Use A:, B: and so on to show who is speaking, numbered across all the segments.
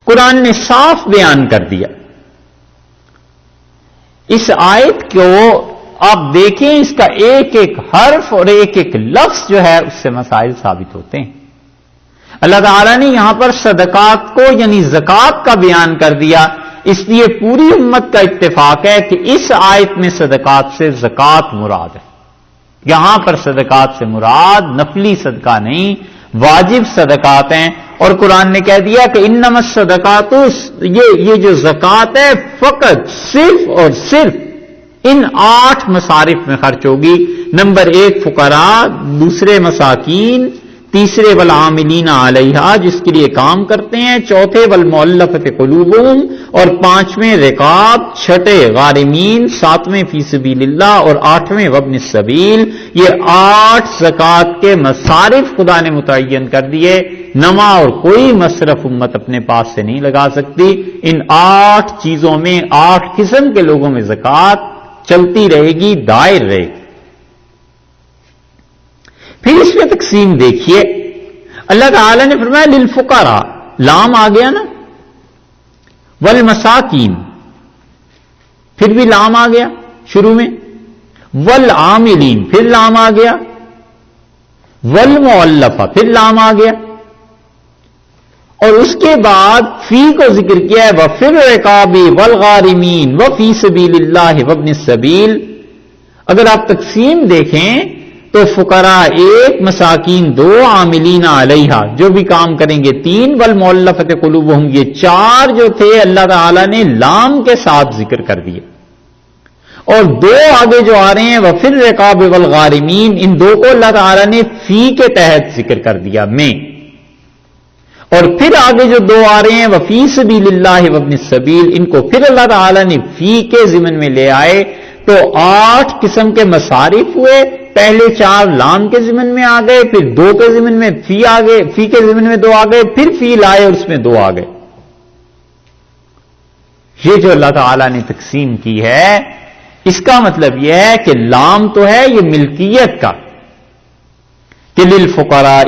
A: قرآن نے صاف بیان کر دیا. اس آیت کو آپ دیکھیں، اس کا ایک ایک حرف اور ایک ایک لفظ جو ہے اس سے مسائل ثابت ہوتے ہیں. اللہ تعالیٰ نے یہاں پر صدقات کو یعنی زکوٰۃ کا بیان کر دیا، اس لیے پوری امت کا اتفاق ہے کہ اس آیت میں صدقات سے زکوٰۃ مراد ہے. یہاں پر صدقات سے مراد نفلی صدقہ نہیں، واجب صدقات ہیں. اور قرآن نے کہہ دیا کہ انما الصدقات، یہ جو زکوٰۃ ہے فقط صرف اور صرف ان 8 مصارف میں خرچ ہوگی. نمبر 1 فقراء، دوسرے مساکین، تیسرے والعاملین علیہا جس کے لیے کام کرتے ہیں، چوتھے والمؤلفۃ قلوبہم اور 5ویں رقاب، چھٹے غارمین، 7ویں فی سبیل اللہ اور 8ویں وابن السبیل. یہ 8 زکوٰۃ کے مصارف خدا نے متعین کر دیے. نما اور کوئی مصرف امت اپنے پاس سے نہیں لگا سکتی. ان 8 چیزوں میں 8 قسم کے لوگوں میں زکوٰۃ چلتی رہے گی، دائر رہے گی. پھر اس میں تقسیم دیکھیے، اللہ تعالی نے فرمایا للفقراء، لام آ گیا نا، والمساکین پھر بھی لام آ گیا شروع میں، والعاملین پھر لام آ گیا، والمؤلفہ پھر لام آ گیا، اور اس کے بعد فی کو ذکر کیا ہے، وفی الرقاب والغارمین وفی سبیل اللہ وابن السبیل. اگر آپ تقسیم دیکھیں تو فقراء 1، مساکین 2، عاملین علیہا جو بھی کام کریں گے 3، والمؤلفۃ قلوبہم یہ 4 جو تھے اللہ تعالی نے لام کے ساتھ ذکر کر دیے. اور 2 آگے جو آ رہے ہیں وفی الرقاب والغارمین، ان 2 کو اللہ تعالی نے فی کے تحت ذکر کر دیا میں. اور پھر آگے جو 2 آ رہے ہیں وفی سبیل اللہ وابن السبیل، ان کو پھر اللہ تعالی نے فی کے ضمن میں لے آئے. تو 8 قسم کے مصارف ہوئے. پہلے 4 لام کے ضمن میں آ گئے، پھر 2 کے ضمن میں فی آ گئے، فی کے ضمن میں 2 آ گئے، پھر فی لائے اور اس میں 2 آ گئے. یہ جو اللہ تعالی نے تقسیم کی ہے اس کا مطلب یہ ہے کہ لام تو ہے یہ ملکیت کا، کہ للفقراء،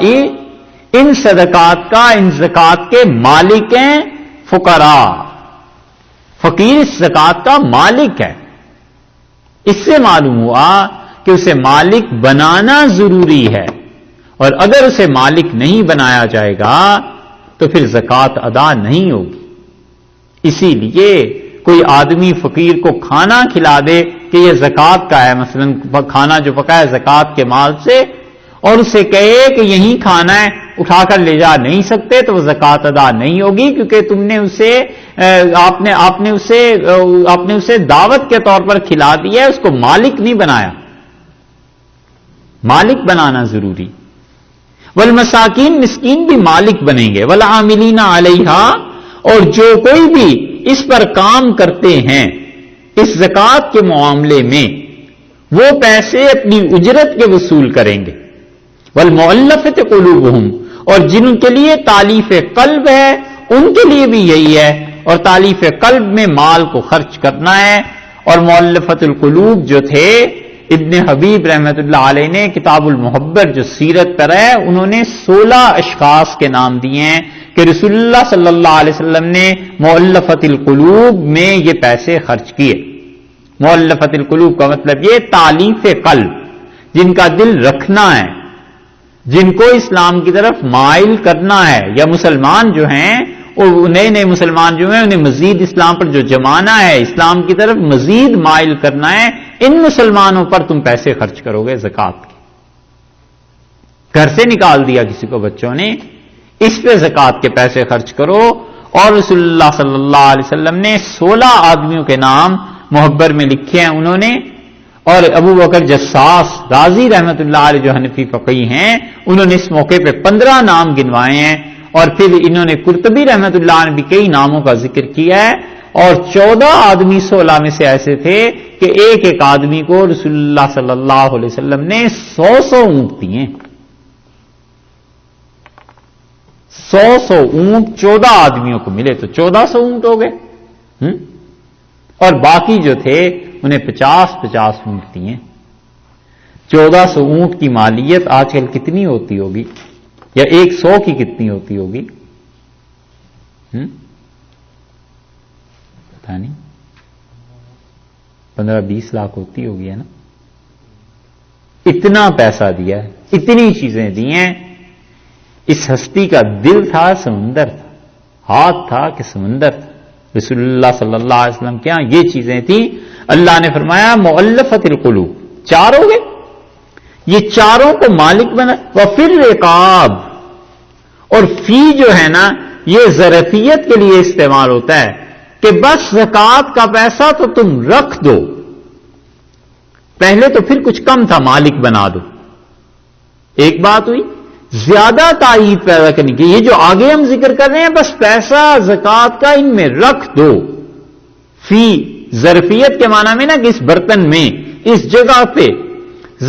A: ان صدقات کا، ان زکوٰۃ کے مالک ہیں فقراء. فقیر اس زکوٰۃ کا مالک ہے. اس سے معلوم ہوا کہ اسے مالک بنانا ضروری ہے، اور اگر اسے مالک نہیں بنایا جائے گا تو پھر زکوٰۃ ادا نہیں ہوگی. اسی لیے کوئی آدمی فقیر کو کھانا کھلا دے کہ یہ زکوٰۃ کا ہے، مثلا کھانا جو پکا ہے زکوٰۃ کے مال سے، اور اسے کہے کہ یہیں کھانا ہے، اٹھا کر لے جا نہیں سکتے، تو وہ زکوٰۃ ادا نہیں ہوگی، کیونکہ تم نے اسے آپ نے اسے دعوت کے طور پر کھلا دیا ہے، اس کو مالک نہیں بنایا. مالک بنانا ضروری. والمساکین، مسکین بھی مالک بنیں گے. والعاملین علیہا، اور جو کوئی بھی اس پر کام کرتے ہیں اس زکوٰۃ کے معاملے میں، وہ پیسے اپنی اجرت کے وصول کریں گے. والمؤلفۃ قلوبہم، اور جن کے لیے تالیف قلب ہے ان کے لیے بھی یہی ہے، اور تالیف قلب میں مال کو خرچ کرنا ہے. اور مؤلفۃ القلوب جو تھے، ابن حبیب رحمت اللہ علیہ نے کتاب المحبر جو سیرت پر ہے، انہوں نے 16 اشخاص کے نام دیے ہیں کہ رسول اللہ صلی اللہ علیہ وسلم نے مؤلفۃ القلوب میں یہ پیسے خرچ کیے. مؤلفۃ القلوب کا مطلب یہ تالیف قلب، جن کا دل رکھنا ہے، جن کو اسلام کی طرف مائل کرنا ہے، یا مسلمان جو ہیں اور نئے نئے مسلمان جو ہیں انہیں مزید اسلام پر جو جمانا ہے، اسلام کی طرف مزید مائل کرنا ہے، ان مسلمانوں پر تم پیسے خرچ کرو گے زکوٰۃ کے. گھر سے نکال دیا کسی کو بچوں نے، اس پہ زکوٰۃ کے پیسے خرچ کرو. اور رسول اللہ صلی اللہ علیہ وسلم نے 16 آدمیوں کے نام محبر میں لکھے ہیں انہوں نے. اور ابو بکر جساس رازی رحمت اللہ علیہ جو حنفی فقیہ ہیں، انہوں نے اس موقع پہ 15 نام گنوائے ہیں. اور پھر انہوں نے قرطبی رحمت اللہ عنہ بھی کئی ناموں کا ذکر کیا ہے. اور 14 آدمی 16 میں سے ایسے تھے کہ ایک ایک آدمی کو رسول اللہ صلی اللہ علیہ وسلم نے 100 اونٹ دیے. 100 اونٹ 14 آدمیوں کو ملے تو 1400 اونٹ ہو گئے. اور باقی جو تھے انہیں 50 اونٹ دیے. 1400 اونٹ کی مالیت آج کل کتنی ہوتی ہوگی، یا 100 کی کتنی ہوتی ہوگی؟ پتہ نہیں 15-20 لاکھ ہوتی ہوگی ہے نا. اتنا پیسہ دیا ہے, اتنی چیزیں دی ہیں. اس ہستی کا دل تھا سمندر تھا, ہاتھ تھا کہ سمندر تھا. رسول اللہ صلی اللہ علیہ وسلم کے ہاں یہ چیزیں تھیں. اللہ نے فرمایا مؤلفۃ القلوب, 4 ہو گئے, یہ 4 کو مالک بنا. وفی الرقاب, اور فی جو ہے نا یہ ظرفیت کے لیے استعمال ہوتا ہے کہ بس زکوٰۃ کا پیسہ تو تم رکھ دو. پہلے تو پھر کچھ کم تھا, مالک بنا دو. ایک بات ہوئی. زیادہ تائید پیدا کرنے کی, یہ جو آگے ہم ذکر کر رہے ہیں بس پیسہ زکوٰۃ کا ان میں رکھ دو. فی ظرفیت کے معنی میں نا کہ اس برتن میں, اس جگہ پہ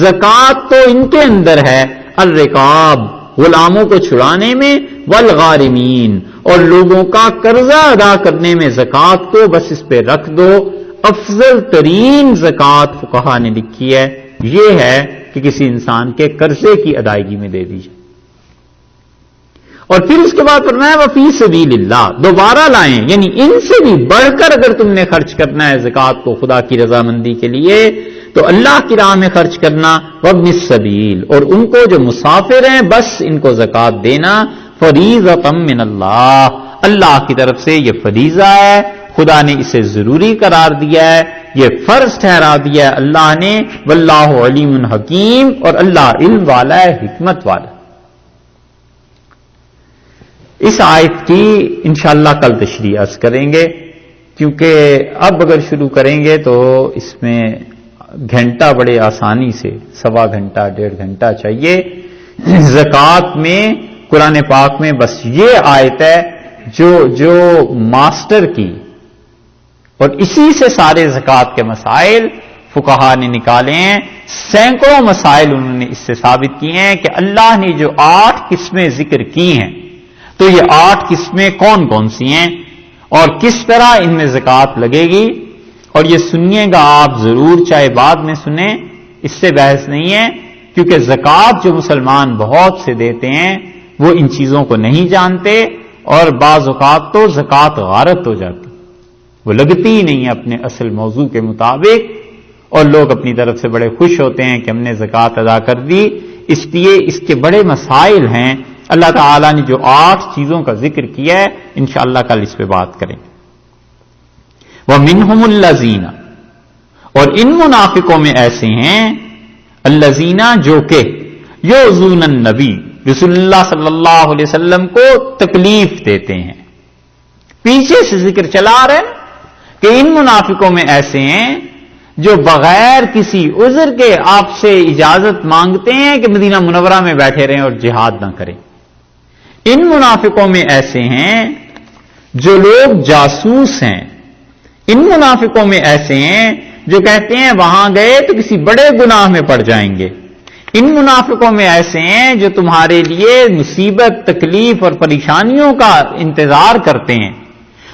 A: زکوٰۃ تو ان کے اندر ہے. الرقاب, غلاموں کو چھڑانے میں. والغارمین, اور لوگوں کا قرضہ ادا کرنے میں زکوٰۃ کو بس اس پہ رکھ دو. افضل ترین زکوٰۃ فقہا نے لکھی ہے یہ ہے کہ کسی انسان کے قرضے کی ادائیگی میں دے دیجیے. اور پھر اس کے بعد فرمایا وفی سبیل اللہ, دوبارہ لائیں, یعنی ان سے بھی بڑھ کر اگر تم نے خرچ کرنا ہے زکوٰۃ کو خدا کی رضامندی کے لیے تو اللہ کی راہ میں خرچ کرنا. وابن السبیل, اور ان کو جو مسافر ہیں بس ان کو زکوٰۃ دینا. فریضۃ من اللہ, اللہ کی طرف سے یہ فریضہ ہے, خدا نے اسے ضروری قرار دیا ہے, یہ فرض ٹھہرا دیا ہے اللہ نے. واللہ علیم حکیم, اور اللہ علم والا ہے, حکمت والا. اس آیت کی انشاءاللہ کل تشریح عرض کریں گے, کیونکہ اب اگر شروع کریں گے تو اس میں گھنٹہ بڑے آسانی سے 1.25 گھنٹہ 1.5 گھنٹہ چاہیے. زکوٰۃ میں قرآن پاک میں بس یہ آیت ہے جو ماسٹر کی, اور اسی سے سارے زکوٰۃ کے مسائل فقہا نے نکالے ہیں. سینکڑوں مسائل انہوں نے اس سے ثابت کیے ہیں کہ اللہ نے جو 8 قسمیں ذکر کی ہیں تو یہ 8 قسمیں کون کون سی ہیں اور کس طرح ان میں زکوٰۃ لگے گی. اور یہ سنیے گا آپ ضرور, چاہے بعد میں سنیں, اس سے بحث نہیں ہے, کیونکہ زکوٰۃ جو مسلمان بہت سے دیتے ہیں وہ ان چیزوں کو نہیں جانتے, اور بعض اوقات تو زکوٰۃ غارت ہو جاتی, وہ لگتی ہی نہیں ہے اپنے اصل موضوع کے مطابق, اور لوگ اپنی طرف سے بڑے خوش ہوتے ہیں کہ ہم نے زکوٰۃ ادا کر دی. اس لیے اس کے بڑے مسائل ہیں. اللہ تعالیٰ نے جو 8 چیزوں کا ذکر کیا ہے انشاءاللہ کل اس پہ بات کریں. وَمِنْهُمُ الَّذِينَ, اور ان منافقوں میں ایسے ہیں الَّذِينَ جو کہ يُؤْذُونَ النَّبِيَّ, رسول اللہ صلی اللہ علیہ وسلم کو تکلیف دیتے ہیں. پیچھے سے ذکر چلا رہے کہ ان منافقوں میں ایسے ہیں جو بغیر کسی عذر کے آپ سے اجازت مانگتے ہیں کہ مدینہ منورہ میں بیٹھے رہیں اور جہاد نہ کریں. ان منافقوں میں ایسے ہیں جو لوگ جاسوس ہیں. ان منافقوں میں ایسے ہیں جو کہتے ہیں وہاں گئے تو کسی بڑے گناہ میں پڑ جائیں گے. ان منافقوں میں ایسے ہیں جو تمہارے لیے مصیبت, تکلیف اور پریشانیوں کا انتظار کرتے ہیں.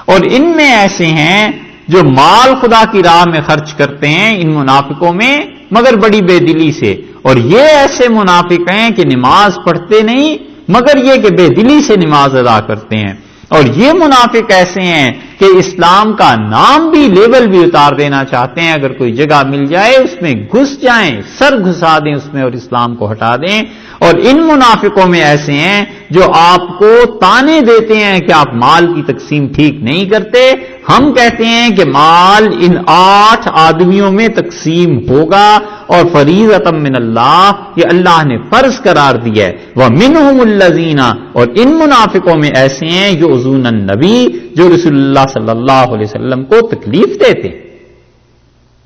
A: اور ان میں ایسے ہیں جو مال خدا کی راہ میں خرچ کرتے ہیں ان منافقوں میں, مگر بڑی بے دلی سے. اور یہ ایسے منافق ہیں کہ نماز پڑھتے نہیں مگر یہ کہ بے دلی سے نماز ادا کرتے ہیں. اور یہ منافق ایسے ہیں کہ اسلام کا نام بھی, لیبل بھی اتار دینا چاہتے ہیں. اگر کوئی جگہ مل جائے اس میں گھس جائیں, سر گھسا دیں اس میں اور اسلام کو ہٹا دیں. اور ان منافقوں میں ایسے ہیں جو آپ کو تانے دیتے ہیں کہ آپ مال کی تقسیم ٹھیک نہیں کرتے. ہم کہتے ہیں کہ مال ان 8 آدمیوں میں تقسیم ہوگا, اور فریضۃ من اللہ, یہ اللہ نے فرض قرار دیا ہے. وَمِنْهُمُ الَّذِينَ, اور ان منافقوں میں ایسے ہیں يُؤْذُونَ النَّبِيَّ, جو رسول اللہ صلی اللہ علیہ وسلم کو تکلیف دیتے.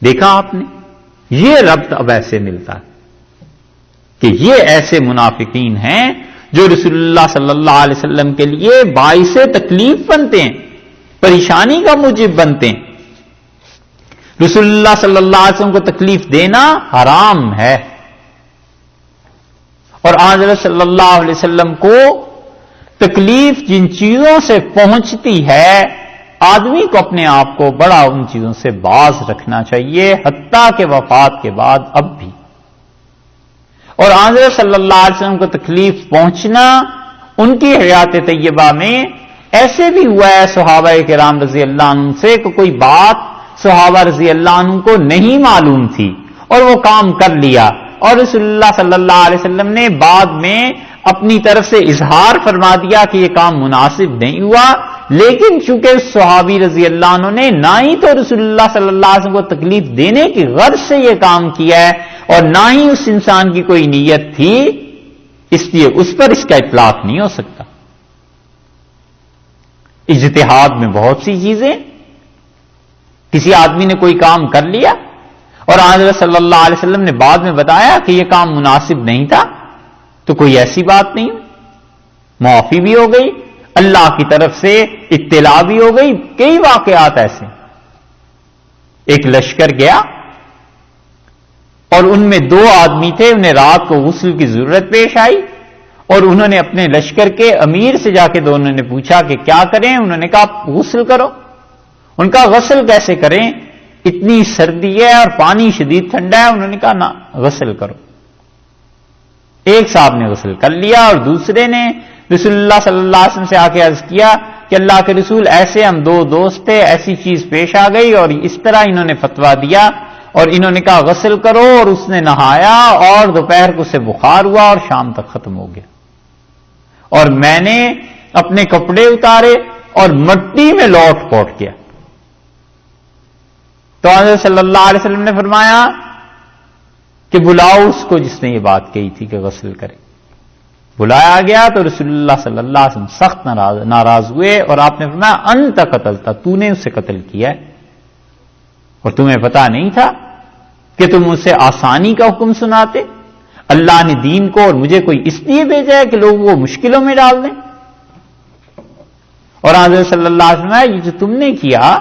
A: دیکھا آپ نے, یہ ربط اب ایسے ملتا ہے کہ یہ ایسے منافقین ہیں جو رسول اللہ صلی اللہ علیہ وسلم کے لیے باعث تکلیف بنتے ہیں, پریشانی کا موجب بنتے ہیں. رسول اللہ صلی اللہ علیہ وسلم کو تکلیف دینا حرام ہے, اور آج صلی اللہ علیہ وسلم کو تکلیف جن چیزوں سے پہنچتی ہے آدمی کو اپنے آپ کو بڑا ان چیزوں سے باز رکھنا چاہیے, حتیٰ کہ وفات کے بعد اب بھی. اور آج صلی اللہ علیہ وسلم کو تکلیف پہنچنا ان کی حیات طیبہ میں ایسے بھی ہوا ہے صحابہ کرام رضی اللہ عنہ سے کہ کوئی بات صحابہ رضی اللہ عنہ کو نہیں معلوم تھی اور وہ کام کر لیا، اور رسول اللہ صلی اللہ علیہ وسلم نے بعد میں اپنی طرف سے اظہار فرما دیا کہ یہ کام مناسب نہیں ہوا، لیکن چونکہ صحابی رضی اللہ عنہ نے نہ ہی تو رسول اللہ صلی اللہ علیہ وسلم کو تکلیف دینے کی غرض سے یہ کام کیا ہے اور نہ ہی اس انسان کی کوئی نیت تھی، اس لیے اس پر اس کا اطلاق نہیں ہو سکتا۔ اجتہاد میں بہت سی چیزیں، کسی آدمی نے کوئی کام کر لیا اور حضرت صلی اللہ علیہ وسلم نے بعد میں بتایا کہ یہ کام مناسب نہیں تھا، تو کوئی ایسی بات نہیں، معافی بھی ہو گئی، اللہ کی طرف سے اطلاع بھی ہو گئی۔ کئی واقعات ایسے، ایک لشکر گیا اور ان میں 2 آدمی تھے، انہیں رات کو غسل کی ضرورت پیش آئی اور انہوں نے اپنے لشکر کے امیر سے جا کے دونوں نے پوچھا کہ کیا کریں، انہوں نے کہا غسل کرو۔ ان کا غسل کیسے کریں، اتنی سردی ہے اور پانی شدید ٹھنڈا ہے، انہوں نے کہا نہ غسل کرو۔ ایک صاحب نے غسل کر لیا اور دوسرے نے رسول اللہ صلی اللہ علیہ وسلم سے آ کے عرض کیا کہ اللہ کے رسول، ایسے ہم 2 دوست تھے، ایسی چیز پیش آ گئی اور اس طرح انہوں نے فتویٰ دیا اور انہوں نے کہا غسل کرو، اور اس نے نہایا اور دوپہر کو اسے بخار ہوا اور شام تک ختم ہو گیا، اور میں نے اپنے کپڑے اتارے اور مٹی میں لوٹ پوٹ کیا۔ تو حضرت صلی اللہ علیہ وسلم نے فرمایا کہ بلاؤ اس کو جس نے یہ بات کہی تھی کہ غسل کرے۔ بلایا گیا تو رسول اللہ صلی اللہ علیہ وسلم سخت ناراض ہوئے اور آپ نے فرمایا انت قتلتا، تو نے اسے قتل کیا ہے اور تمہیں پتا نہیں تھا کہ تم اسے آسانی کا حکم سناتے؟ اللہ نے دین کو اور مجھے کوئی اس لیے بھیجا ہے کہ لوگوں کو مشکلوں میں ڈال دیں؟ اور حضرت صلی اللہ علیہ وسلم یہ جو تم نے کیا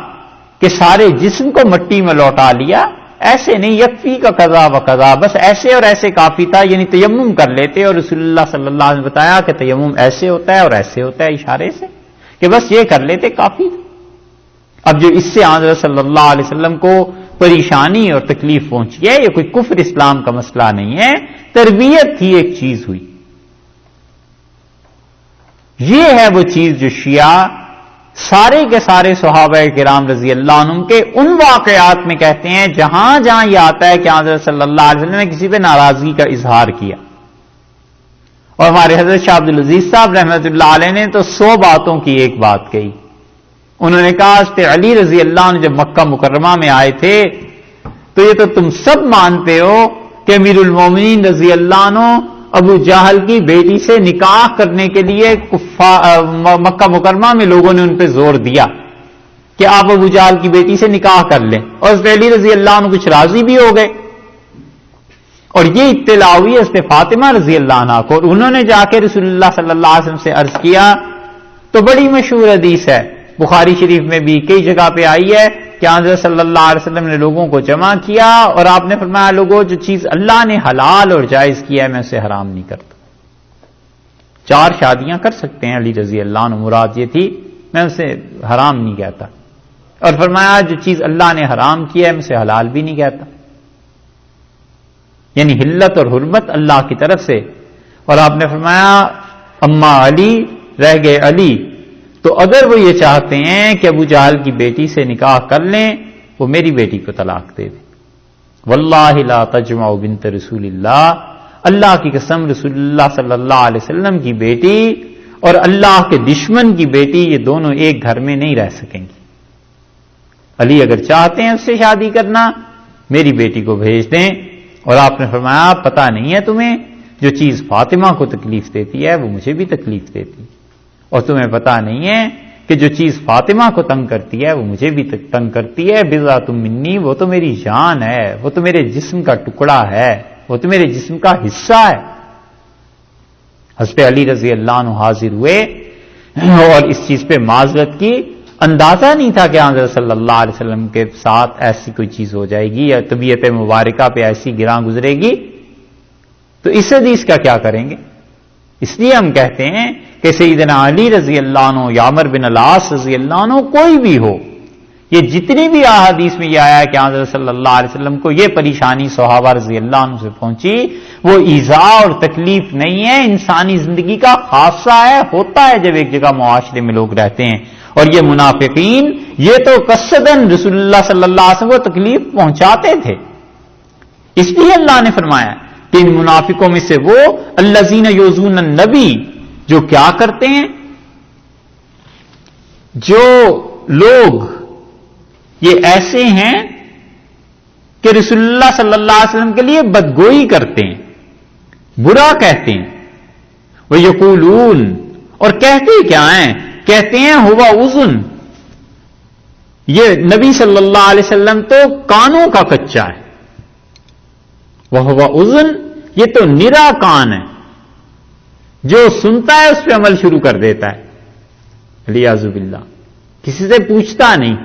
A: کہ سارے جسم کو مٹی میں لوٹا لیا، ایسے نہیں، یکفی کا قضا و قضا، بس ایسے اور ایسے کافی تھا، یعنی تیمم کر لیتے، اور رسول اللہ صلی اللہ علیہ وسلم نے بتایا کہ تیمم ایسے ہوتا ہے اور ایسے ہوتا ہے اشارے سے، کہ بس یہ کر لیتے کافی تھا۔ اب جو اس سے حضرت صلی اللہ علیہ وسلم کو پریشانی اور تکلیف پہنچی ہے، یہ کوئی کفر اسلام کا مسئلہ نہیں ہے، تربیت کی ایک چیز ہوئی۔ یہ ہے وہ چیز جو شیعہ سارے کے سارے صحابہ کرام رضی اللہ عنہم کے ان واقعات میں کہتے ہیں جہاں جہاں یہ آتا ہے کہ حضرت صلی اللہ علیہ وسلم نے کسی پہ ناراضگی کا اظہار کیا۔ اور ہمارے حضرت شاہ عبد العزیز صاحب رحمۃ اللہ علیہ نے تو 100 باتوں کی ایک بات کہی۔ انہوں نے کہا حضرت علی رضی اللہ عنہ جب مکہ مکرمہ میں آئے تھے تو یہ تو تم سب مانتے ہو کہ امیر المومنین رضی اللہ عنہ ابو جہل کی بیٹی سے نکاح کرنے کے لیے مکہ مکرمہ میں لوگوں نے ان پہ زور دیا کہ آپ ابو جہل کی بیٹی سے نکاح کر لیں، اور حضرت علی رضی اللہ عنہ کچھ راضی بھی ہو گئے، اور یہ اطلاع ہوئی حضرت فاطمہ رضی اللہ عنہ کو، اور انہوں نے جا کے رسول اللہ صلی اللہ علیہ وسلم سے عرض کیا۔ تو بڑی مشہور حدیث ہے، بخاری شریف میں بھی کئی جگہ پہ آئی ہے کہ حضرت صلی اللہ علیہ وسلم نے لوگوں کو جمع کیا اور آپ نے فرمایا لوگوں جو چیز اللہ نے حلال اور جائز کیا ہے میں اسے حرام نہیں کرتا۔ 4 شادیاں کر سکتے ہیں علی رضی اللہ عنہ، مراد یہ تھی میں اسے حرام نہیں کہتا، اور فرمایا جو چیز اللہ نے حرام کیا ہے میں اسے حلال بھی نہیں کہتا، یعنی حلت اور حرمت اللہ کی طرف سے۔ اور آپ نے فرمایا اما علی رہ گئے علی، تو اگر وہ یہ چاہتے ہیں کہ ابو جہل کی بیٹی سے نکاح کر لیں وہ میری بیٹی کو طلاق دے دیں۔ واللہ لا تجمع بنت رسول اللہ، اللہ کی قسم رسول اللہ صلی اللہ علیہ وسلم کی بیٹی اور اللہ کے دشمن کی بیٹی یہ دونوں ایک گھر میں نہیں رہ سکیں گی۔ علی اگر چاہتے ہیں اس سے شادی کرنا میری بیٹی کو بھیج دیں۔ اور آپ نے فرمایا پتہ نہیں ہے تمہیں جو چیز فاطمہ کو تکلیف دیتی ہے وہ مجھے بھی تکلیف دیتی، اور تمہیں پتہ نہیں ہے کہ جو چیز فاطمہ کو تنگ کرتی ہے وہ مجھے بھی تنگ کرتی ہے، بضعۃ منی، وہ تو میری جان ہے، وہ تو میرے جسم کا ٹکڑا ہے، وہ تو میرے جسم کا حصہ ہے۔ حضرت علی رضی اللہ عنہ حاضر ہوئے اور اس چیز پہ معذرت کی، اندازہ نہیں تھا کہ حضرت صلی اللہ علیہ وسلم کے ساتھ ایسی کوئی چیز ہو جائے گی یا طبیعت مبارکہ پہ ایسی گراں گزرے گی، تو اس حدیث کا کیا کریں گے؟ اس لیے ہم کہتے ہیں کہ سیدنا علی رضی اللہ عنہ یا عمر بن العاص رضی اللہ عنہ کوئی بھی ہو، یہ جتنی بھی احادیث میں یہ آیا کہ حضرت صلی اللہ علیہ وسلم کو یہ پریشانی صحابہ رضی اللہ عنہ سے پہنچی، وہ ایذا اور تکلیف نہیں ہے، انسانی زندگی کا خاصہ ہے، ہوتا ہے جب ایک جگہ معاشرے میں لوگ رہتے ہیں. اور یہ منافقین یہ تو قصداً رسول اللہ صلی اللہ علیہ وسلم کو تکلیف پہنچاتے تھے. اس لیے اللہ نے فرمایا کہ ان منافقوں میں سے وہ الذین یؤذون النبی، جو کیا کرتے ہیں، جو لوگ یہ ایسے ہیں کہ رسول اللہ صلی اللہ علیہ وسلم کے لیے بدگوئی کرتے ہیں، برا کہتے ہیں. وَيَقُولُونَ، اور کہتے کیا ہیں؟ کہتے ہیں ہوا اذن، یہ نبی صلی اللہ علیہ وسلم تو کانوں کا کچا ہے. وَهُوَ اذن، یہ تو نرا کان ہے، جو سنتا ہے اس پہ عمل شروع کر دیتا ہے. علیاذ باللہ، کسی سے پوچھتا نہیں،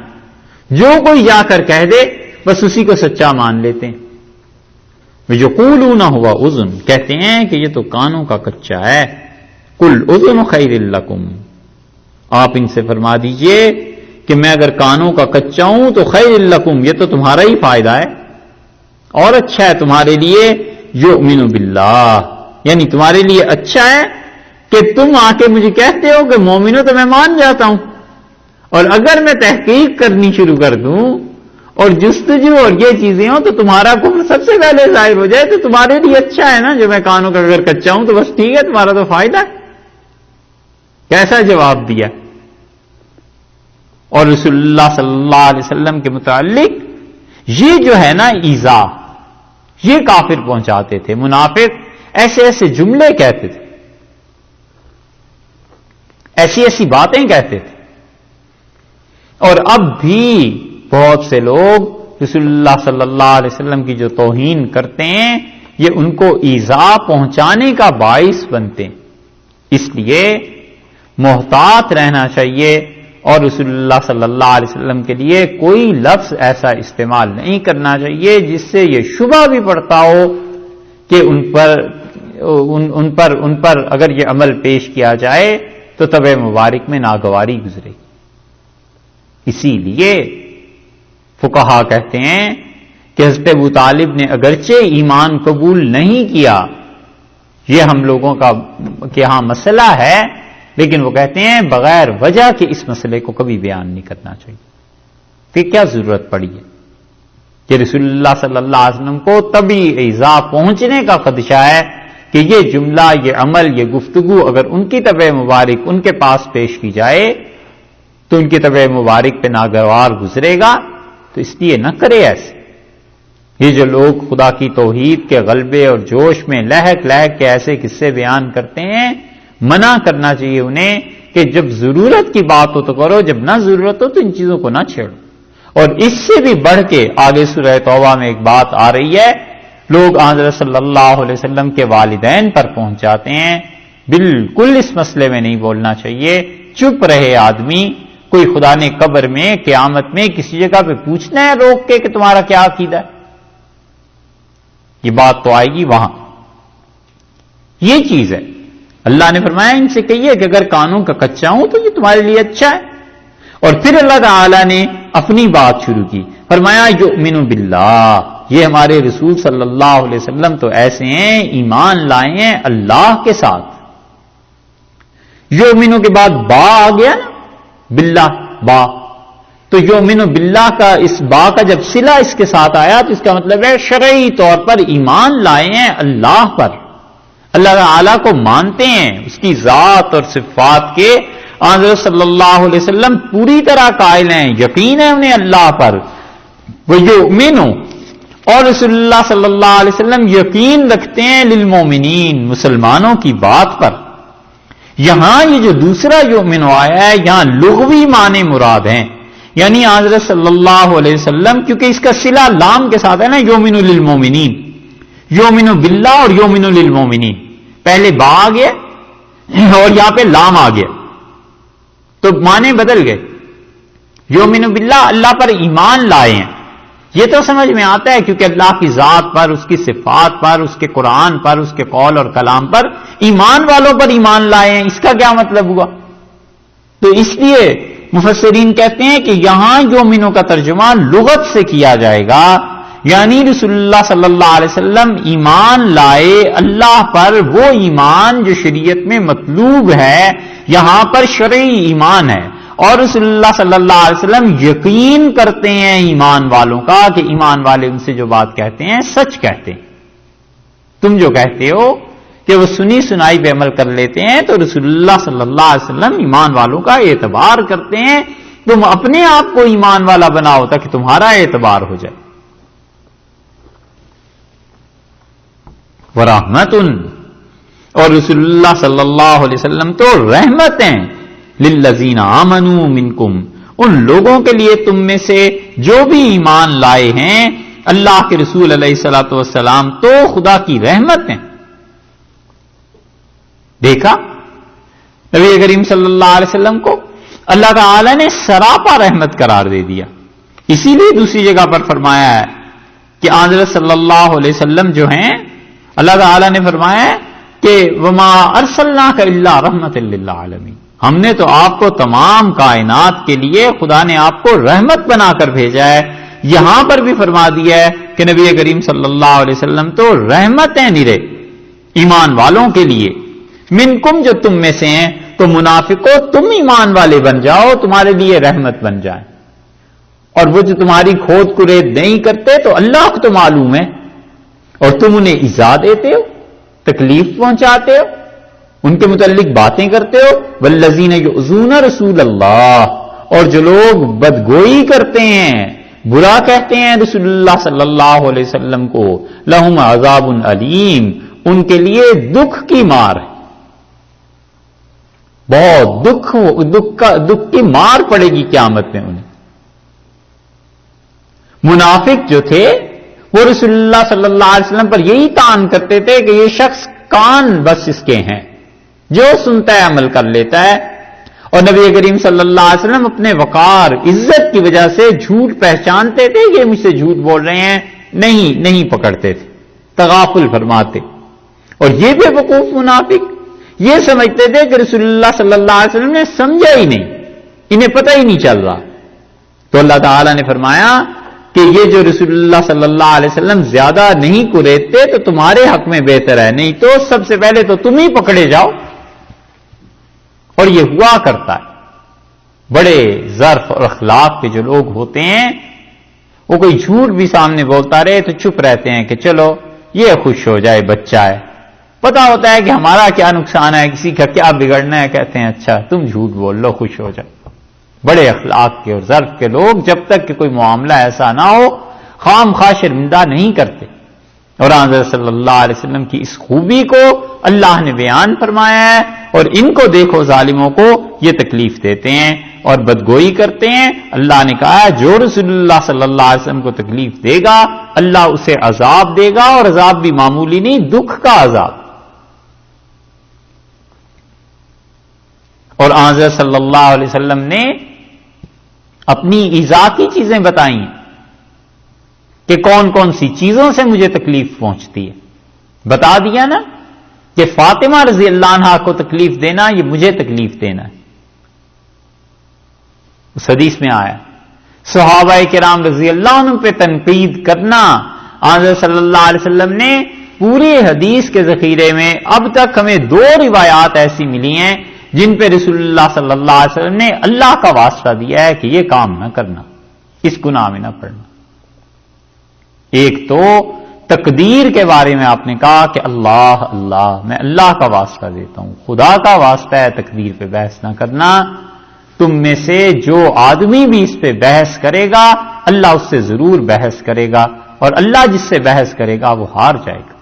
A: جو کوئی جا کر کہہ دے بس اسی کو سچا مان لیتے ہیں. یقولون ہوا اذن، کہتے ہیں کہ یہ تو کانوں کا کچا ہے. قل اذن خیر لکم، آپ ان سے فرما دیجئے کہ میں اگر کانوں کا کچا ہوں تو خیر لکم، یہ تو تمہارا ہی فائدہ ہے اور اچھا ہے تمہارے لیے. یؤمن باللہ، یعنی تمہارے لیے اچھا ہے کہ تم آ کے مجھے کہتے ہو کہ مومن ہو تو میں مان جاتا ہوں، اور اگر میں تحقیق کرنی شروع کر دوں اور جستجو اور یہ چیزیں ہوں تو تمہارا کفر سب سے پہلے ظاہر ہو جائے، تو تمہارے لیے اچھا ہے نا جو میں کانوں کا اگر کچا ہوں تو بس ٹھیک ہے، تمہارا تو فائدہ ہے. کیسا جواب دیا. اور رسول اللہ صلی اللہ علیہ وسلم کے متعلق یہ جو ہے نا ایذا، یہ کافر پہنچاتے تھے. منافق ایسے ایسے جملے کہتے تھے، ایسی ایسی باتیں کہتے تھے. اور اب بھی بہت سے لوگ رسول اللہ صلی اللہ علیہ وسلم کی جو توہین کرتے ہیں یہ ان کو ایذا پہنچانے کا باعث بنتے ہیں. اس لیے محتاط رہنا چاہیے اور رسول اللہ صلی اللہ علیہ وسلم کے لیے کوئی لفظ ایسا استعمال نہیں کرنا چاہیے جس سے یہ شبہ بھی پڑتا ہو کہ ان پر اگر یہ عمل پیش کیا جائے تو طبع مبارک میں ناگواری گزرے. اسی لیے فقہا کہتے ہیں کہ حضرت ابو طالب نے اگرچہ ایمان قبول نہیں کیا، یہ ہم لوگوں کا کہ ہاں مسئلہ ہے، لیکن وہ کہتے ہیں بغیر وجہ کے اس مسئلے کو کبھی بیان نہیں کرنا چاہیے. کہ کیا ضرورت پڑی ہے کہ رسول اللہ صلی اللہ علیہ وسلم کو تبھی ایذا پہنچنے کا خدشہ ہے کہ یہ جملہ، یہ عمل، یہ گفتگو اگر ان کی طبع مبارک ان کے پاس پیش کی جائے تو ان کی طبع مبارک پہ ناگوار گزرے گا، تو اس لیے نہ کرے ایسے. یہ جو لوگ خدا کی توحید کے غلبے اور جوش میں لہک لہک کے ایسے قصے بیان کرتے ہیں، منع کرنا چاہیے انہیں کہ جب ضرورت کی بات ہو تو کرو، جب نہ ضرورت ہو تو ان چیزوں کو نہ چھیڑو. اور اس سے بھی بڑھ کے آگے سورہ توبہ میں ایک بات آ رہی ہے، لوگ حضرت صلی اللہ علیہ وسلم کے والدین پر پہنچ جاتے ہیں. بالکل اس مسئلے میں نہیں بولنا چاہیے، چپ رہے آدمی. کوئی خدا نے قبر میں قیامت میں کسی جگہ پہ پوچھنا ہے روک کے کہ تمہارا کیا عقیدہ ہے؟ یہ بات تو آئے گی وہاں. یہ چیز ہے. اللہ نے فرمایا ان سے کہیے کہ اگر کانوں کا کچا ہوں تو یہ تمہارے لیے اچھا ہے. اور پھر اللہ تعالی نے اپنی بات شروع کی، فرمایا یؤمن باللہ، یہ ہمارے رسول صلی اللہ علیہ وسلم تو ایسے ہیں ایمان لائے ہیں اللہ کے ساتھ. یؤمن کے بعد با آ گیا نا، باللہ با، تو یؤمن باللہ کا اس با کا جب صلہ اس کے ساتھ آیا تو اس کا مطلب ہے شرعی طور پر ایمان لائے ہیں اللہ پر، اللہ تعالی کو مانتے ہیں، اس کی ذات اور صفات کے حضرت صلی اللہ علیہ وسلم پوری طرح قائل ہیں، یقین ہے انہیں اللہ پر. وہ یؤمنو، اور رسول اللہ صلی اللہ علیہ وسلم یقین رکھتے ہیں للمومنین، مسلمانوں کی بات پر. یہاں یہ جو دوسرا یؤمنو آیا ہے یہاں لغوی معنی مراد ہیں، یعنی حضرت صلی اللہ علیہ وسلم کیونکہ اس کا صلہ لام کے ساتھ ہے نا، یؤمن للمومنین، یؤمن باللہ اور یؤمن للمومنین، پہلے با آ گیا اور یہاں پہ لام آ گیا تو معنی بدل گئے. یؤمن باللہ، اللہ پر ایمان لائے ہیں، یہ تو سمجھ میں آتا ہے کیونکہ اللہ کی ذات پر، اس کی صفات پر، اس کے قرآن پر، اس کے قول اور کلام پر ایمان والوں پر ایمان لائے ہیں. اس کا کیا مطلب ہوا؟ تو اس لیے مفسرین کہتے ہیں کہ یہاں یؤمنو کا ترجمہ لغت سے کیا جائے گا، یعنی رسول اللہ صلی اللہ علیہ وسلم ایمان لائے اللہ پر، وہ ایمان جو شریعت میں مطلوب ہے، یہاں پر شرعی ایمان ہے، اور رسول اللہ صلی اللہ علیہ وسلم یقین کرتے ہیں ایمان والوں کا کہ ایمان والے ان سے جو بات کہتے ہیں سچ کہتے ہیں۔ تم جو کہتے ہو کہ وہ سنی سنائی پہ عمل کر لیتے ہیں، تو رسول اللہ صلی اللہ علیہ وسلم ایمان والوں کا اعتبار کرتے ہیں، تم اپنے آپ کو ایمان والا بناؤ تاکہ تمہارا اعتبار ہو جائے۔ ورحمت، اور رسول اللہ صلی اللہ علیہ وسلم تو رحمت ہیں، للذین آمنوا منکم، ان لوگوں کے لیے تم میں سے جو بھی ایمان لائے ہیں، اللہ کے رسول علیہ الصلوۃ والسلام تو خدا کی رحمت ہیں۔ دیکھا نبی کریم صلی اللہ علیہ وسلم کو اللہ تعالی نے سراپا رحمت قرار دے دیا، اسی لیے دوسری جگہ پر فرمایا ہے کہ حضرت صلی اللہ علیہ وسلم جو ہیں، اللہ تعالی نے فرمایا ہے کہ وما ارسلناک الا رحمۃ للعالمین، ہم نے تو آپ کو تمام کائنات کے لیے، خدا نے آپ کو رحمت بنا کر بھیجا ہے۔ یہاں پر بھی فرما دیا ہے کہ نبی کریم صلی اللہ علیہ وسلم تو رحمت ہیں نرے ایمان والوں کے لیے۔ منکم، جو تم میں سے ہیں، تو منافقوں تم ایمان والے بن جاؤ، تمہارے لیے رحمت بن جائیں، اور وہ جو تمہاری کھود کرید نہیں کرتے تو اللہ کو تو معلوم ہے، اور تم انہیں ایذا دیتے ہو، تکلیف پہنچاتے ہو، ان کے متعلق باتیں کرتے ہو۔ والذین یؤذون رسول اللہ، اور جو لوگ بدگوئی کرتے ہیں، برا کہتے ہیں رسول اللہ صلی اللہ علیہ وسلم کو، لہم عذاب علیم، ان کے لیے دکھ کی مار ہے، بہت دکھ کی مار پڑے گی قیامت میں انہیں۔ منافق جو تھے وہ رسول اللہ صلی اللہ علیہ وسلم پر یہی طعن کرتے تھے کہ یہ شخص کان بس اس کے ہیں، جو سنتا ہے عمل کر لیتا ہے، اور نبی کریم صلی اللہ علیہ وسلم اپنے وقار عزت کی وجہ سے جھوٹ پہچانتے تھے، یہ مجھ سے جھوٹ بول رہے ہیں، نہیں پکڑتے تھے، تغافل فرماتے۔ اور یہ بے وقوف منافق یہ سمجھتے تھے کہ رسول اللہ صلی اللہ علیہ وسلم نے سمجھا ہی نہیں، انہیں پتہ ہی نہیں چل رہا۔ تو اللہ تعالی نے فرمایا کہ یہ جو رسول اللہ صلی اللہ علیہ وسلم زیادہ نہیں کریدتے تو تمہارے حق میں بہتر ہے، نہیں تو سب سے پہلے تو تم ہی پکڑے جاؤ۔ اور یہ ہوا کرتا ہے، بڑے ظرف اور اخلاق کے جو لوگ ہوتے ہیں، وہ کوئی جھوٹ بھی سامنے بولتا رہے تو چپ رہتے ہیں کہ چلو یہ خوش ہو جائے، بچہ ہے، پتا ہوتا ہے کہ ہمارا کیا نقصان ہے، کسی کا کیا بگڑنا ہے، کہتے ہیں اچھا تم جھوٹ بول لو، خوش ہو جاؤ۔ بڑے اخلاق کے اور ظرف کے لوگ جب تک کہ کوئی معاملہ ایسا نہ ہو خام خواہ شرمندہ نہیں کرتے، اور حضرت صلی اللہ علیہ وسلم کی اس خوبی کو اللہ نے بیان فرمایا ہے، اور ان کو دیکھو ظالموں کو یہ تکلیف دیتے ہیں اور بدگوئی کرتے ہیں۔ اللہ نے کہا ہے جو رسول اللہ صلی اللہ علیہ وسلم کو تکلیف دے گا اللہ اسے عذاب دے گا، اور عذاب بھی معمولی نہیں، دکھ کا عذاب۔ اور حضرت صلی اللہ علیہ وسلم نے اپنی ایذا کی چیزیں بتائیں کہ کون کون سی چیزوں سے مجھے تکلیف پہنچتی ہے، بتا دیا نا کہ فاطمہ رضی اللہ عنہا کو تکلیف دینا یہ مجھے تکلیف دینا ہے، اس حدیث میں آیا۔ صحابہ کرام رضی اللہ عنہ پہ تنقید کرنا، حضرت صلی اللہ علیہ وسلم نے پوری حدیث کے ذخیرے میں اب تک ہمیں 2 روایات ایسی ملی ہیں جن پہ رسول اللہ صلی اللہ علیہ وسلم نے اللہ کا واسطہ دیا ہے کہ یہ کام نہ کرنا، اس گناہ میں نہ پڑنا۔ ایک تو تقدیر کے بارے میں آپ نے کہا کہ اللہ میں اللہ کا واسطہ دیتا ہوں، خدا کا واسطہ ہے تقدیر پہ بحث نہ کرنا، تم میں سے جو آدمی بھی اس پہ بحث کرے گا اللہ اس سے ضرور بحث کرے گا، اور اللہ جس سے بحث کرے گا وہ ہار جائے گا۔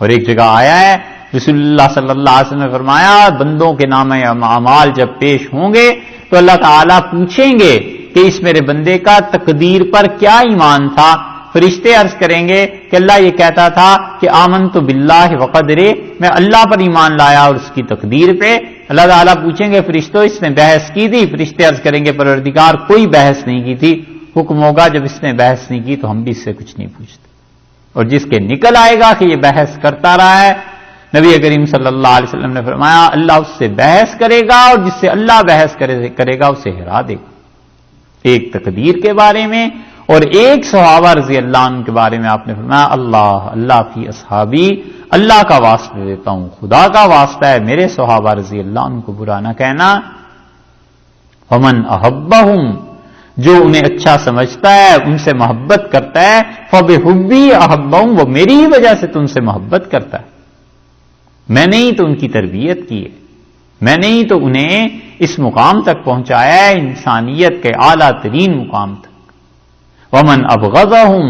A: اور ایک جگہ آیا ہے رسول اللہ صلی اللہ علیہ وسلم نے فرمایا بندوں کے نامہ اعمال جب پیش ہوں گے تو اللہ تعالیٰ پوچھیں گے کہ اس میرے بندے کا تقدیر پر کیا ایمان تھا، فرشتے عرض کریں گے کہ اللہ یہ کہتا تھا کہ آمنت باللہ وقدرہ، میں اللہ پر ایمان لایا اور اس کی تقدیر پہ۔ اللہ تعالیٰ پوچھیں گے فرشتوں اس نے بحث کی تھی؟ فرشتے عرض کریں گے پروردگار کوئی بحث نہیں کی تھی۔ حکم ہوگا جب اس نے بحث نہیں کی تو ہم بھی اس سے کچھ نہیں پوچھتے، اور جس کے نکل آئے گا کہ یہ بحث کرتا رہا ہے نبی کریم صلی اللہ علیہ وسلم نے فرمایا اللہ اس سے بحث کرے گا اور جس سے اللہ بحث کرے گا اسے ہرا دے گا. ایک تقدیر کے بارے میں اور ایک صحابہ رضی اللہ عنہ کے بارے میں آپ نے فرمایا اللہ فی اصحابی، اللہ کا واسطہ دیتا ہوں، خدا کا واسطہ ہے میرے صحابہ رضی اللہ عنہ کو برا نہ کہنا. فمن احبہم، جو انہیں اچھا سمجھتا ہے ان سے محبت کرتا ہے، فبحبی احبہم، وہ میری ہی وجہ سے تو ان سے محبت کرتا ہے. میں نے ہی تو ان کی تربیت کی ہے، میں نے ہی تو انہیں اس مقام تک پہنچایا ہے، انسانیت کے اعلیٰ ترین مقام تک. ومن ابغضہم،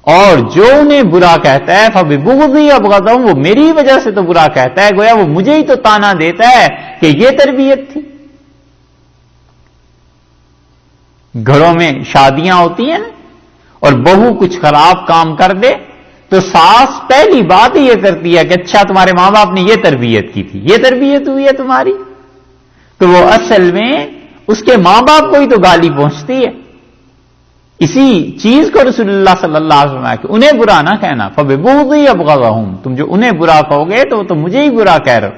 A: اور جو انہیں برا کہتا ہے، فببغضی ابغضہم، وہ میری وجہ سے تو برا کہتا ہے، گویا وہ مجھے ہی تو تانا دیتا ہے کہ یہ تربیت تھی. گھروں میں شادیاں ہوتی ہیں نا، اور بہو کچھ خراب کام کر دے تو ساس پہلی بات یہ کرتی ہے کہ اچھا تمہارے ماں باپ نے یہ تربیت کی تھی، یہ تربیت ہوئی ہے تمہاری. تو وہ اصل میں اس کے ماں باپ کو ہی تو گالی پہنچتی ہے. اسی چیز کو رسول اللہ صلی اللہ علیہ وسلم کہ انہیں برا نہ کہنا، فببغضی ابغضہم، تم جو انہیں برا کہو گے تو وہ تو مجھے ہی برا کہہ رہے ہو.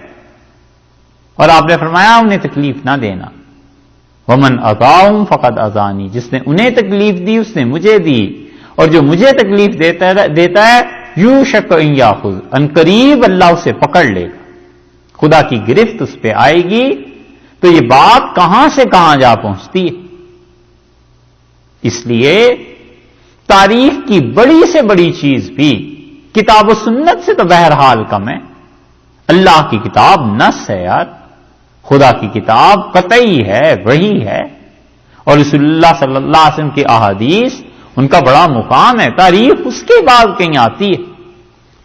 A: اور آپ نے فرمایا انہیں تکلیف نہ دینا. ومن اذاہم فقد اذانی، جس نے انہیں تکلیف دی اس نے مجھے دی، اور جو مجھے تکلیف دیتا ہے یوشک ان یاخذ، ان قریب اللہ اسے پکڑ لے گا، خدا کی گرفت اس پہ آئے گی. تو یہ بات کہاں سے کہاں جا پہنچتی ہے. اس لیے تاریخ کی بڑی سے بڑی چیز بھی کتاب و سنت سے تو بہرحال کم ہے. اللہ کی کتاب نص ہے یار، خدا کی کتاب قطعی ہے، وحی ہے، اور رسول اللہ صلی اللہ علیہ وسلم کی احادیث ان کا بڑا مقام ہے. تاریخ اس کے بعد کہیں آتی ہے.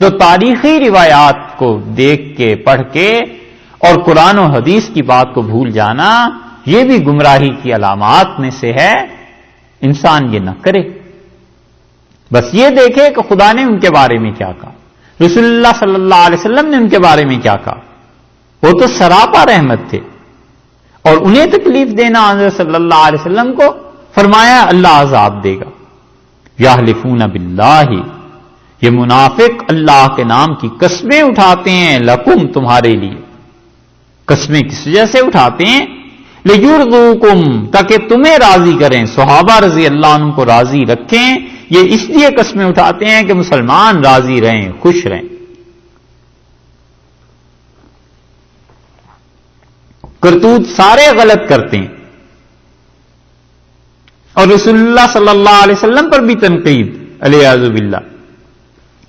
A: تو تاریخی روایات کو دیکھ کے پڑھ کے اور قرآن و حدیث کی بات کو بھول جانا یہ بھی گمراہی کی علامات میں سے ہے. انسان یہ نہ کرے، بس یہ دیکھے کہ خدا نے ان کے بارے میں کیا کہا، رسول اللہ صلی اللہ علیہ وسلم نے ان کے بارے میں کیا کہا. وہ تو سراپا رحمت تھے، اور انہیں تکلیف دینا حضرت صلی اللہ علیہ وسلم کو فرمایا اللہ عذاب دے گا. یحلفون باللہ، یہ منافق اللہ کے نام کی قسمیں اٹھاتے ہیں، لکم تمہارے لیے. قسمیں کس وجہ سے اٹھاتے ہیں؟ لیرضوکم، تاکہ تمہیں راضی کریں، صحابہ رضی اللہ عنہ کو راضی رکھیں. یہ اس لیے قسمیں اٹھاتے ہیں کہ مسلمان راضی رہیں، خوش رہیں. کرتوت سارے غلط کرتے ہیں، اور رسول اللہ صلی اللہ علیہ وسلم پر بھی تنقید علیہ باللہ،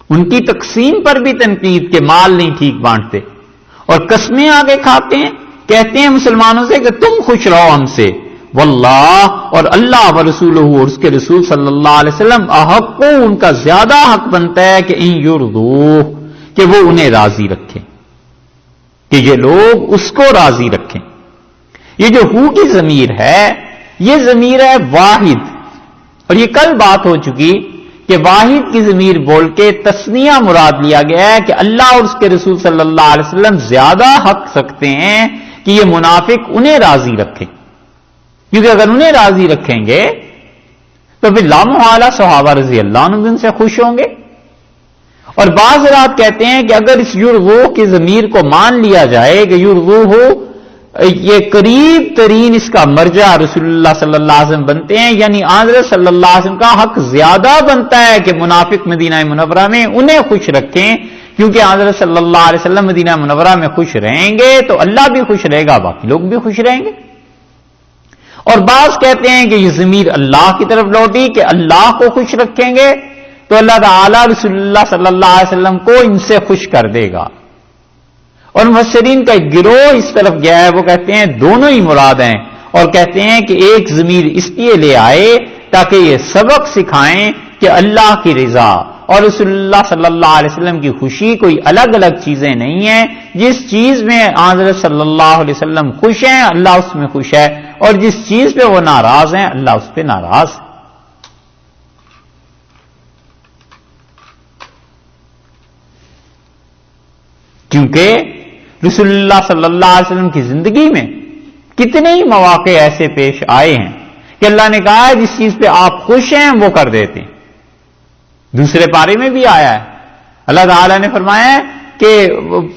A: ان کی تقسیم پر بھی تنقید کہ مال نہیں ٹھیک بانٹتے، اور قسمیں آگے کھاتے ہیں، کہتے ہیں مسلمانوں سے کہ تم خوش رہو ہم سے. واللہ، اور اللہ و رسولہ، اور اس کے رسول صلی اللہ علیہ وسلم، احق کو ان کا زیادہ حق بنتا ہے کہ ان یرضوہ، کہ وہ انہیں راضی رکھیں، کہ یہ لوگ اس کو راضی رکھیں. یہ جو ہو کی ضمیر ہے یہ ضمیر ہے واحد، اور یہ کل بات ہو چکی کہ واحد کی ضمیر بول کے تثنیہ مراد لیا گیا ہے کہ اللہ اور اس کے رسول صلی اللہ علیہ وسلم زیادہ حق سکتے ہیں کہ یہ منافق انہیں راضی رکھیں، کیونکہ اگر انہیں راضی رکھیں گے تو پھر لامحالہ صحابہ رضی اللہ عنہ ان سے خوش ہوں گے. اور بعض حضرات کہتے ہیں کہ اگر اس یرغو کی ضمیر کو مان لیا جائے کہ یرغو ہو، یہ قریب ترین اس کا مرجع رسول اللہ صلی اللہ علیہ وسلم بنتے ہیں، یعنی حضرت صلی اللہ علیہ وسلم کا حق زیادہ بنتا ہے کہ منافق مدینہ منورہ میں انہیں خوش رکھیں، کیونکہ حضرت صلی اللہ علیہ وسلم مدینہ منورہ میں خوش رہیں گے تو اللہ بھی خوش رہے گا، باقی لوگ بھی خوش رہیں گے. اور بعض کہتے ہیں کہ یہ ضمیر اللہ کی طرف لوٹی کہ اللہ کو خوش رکھیں گے تو اللہ تعالیٰ رسول اللہ صلی اللہ علیہ وسلم کو ان سے خوش کر دے گا. اور مفسرین کا ایک گروہ اس طرف گیا ہے، وہ کہتے ہیں دونوں ہی مراد ہیں، اور کہتے ہیں کہ ایک ضمیر اس لیے لے آئے تاکہ یہ سبق سکھائیں کہ اللہ کی رضا اور رسول اللہ صلی اللہ علیہ وسلم کی خوشی کوئی الگ الگ چیزیں نہیں ہیں. جس چیز میں حضرت صلی اللہ علیہ وسلم خوش ہیں اللہ اس میں خوش ہے، اور جس چیز پہ وہ ناراض ہیں اللہ اس پہ ناراض ہے. کیونکہ رسول اللہ صلی اللہ علیہ وسلم کی زندگی میں کتنے ہی مواقع ایسے پیش آئے ہیں کہ اللہ نے کہا ہے جس چیز پہ آپ خوش ہیں وہ کر دیتے ہیں. دوسرے پارے میں بھی آیا ہے، اللہ تعالیٰ نے فرمایا ہے کہ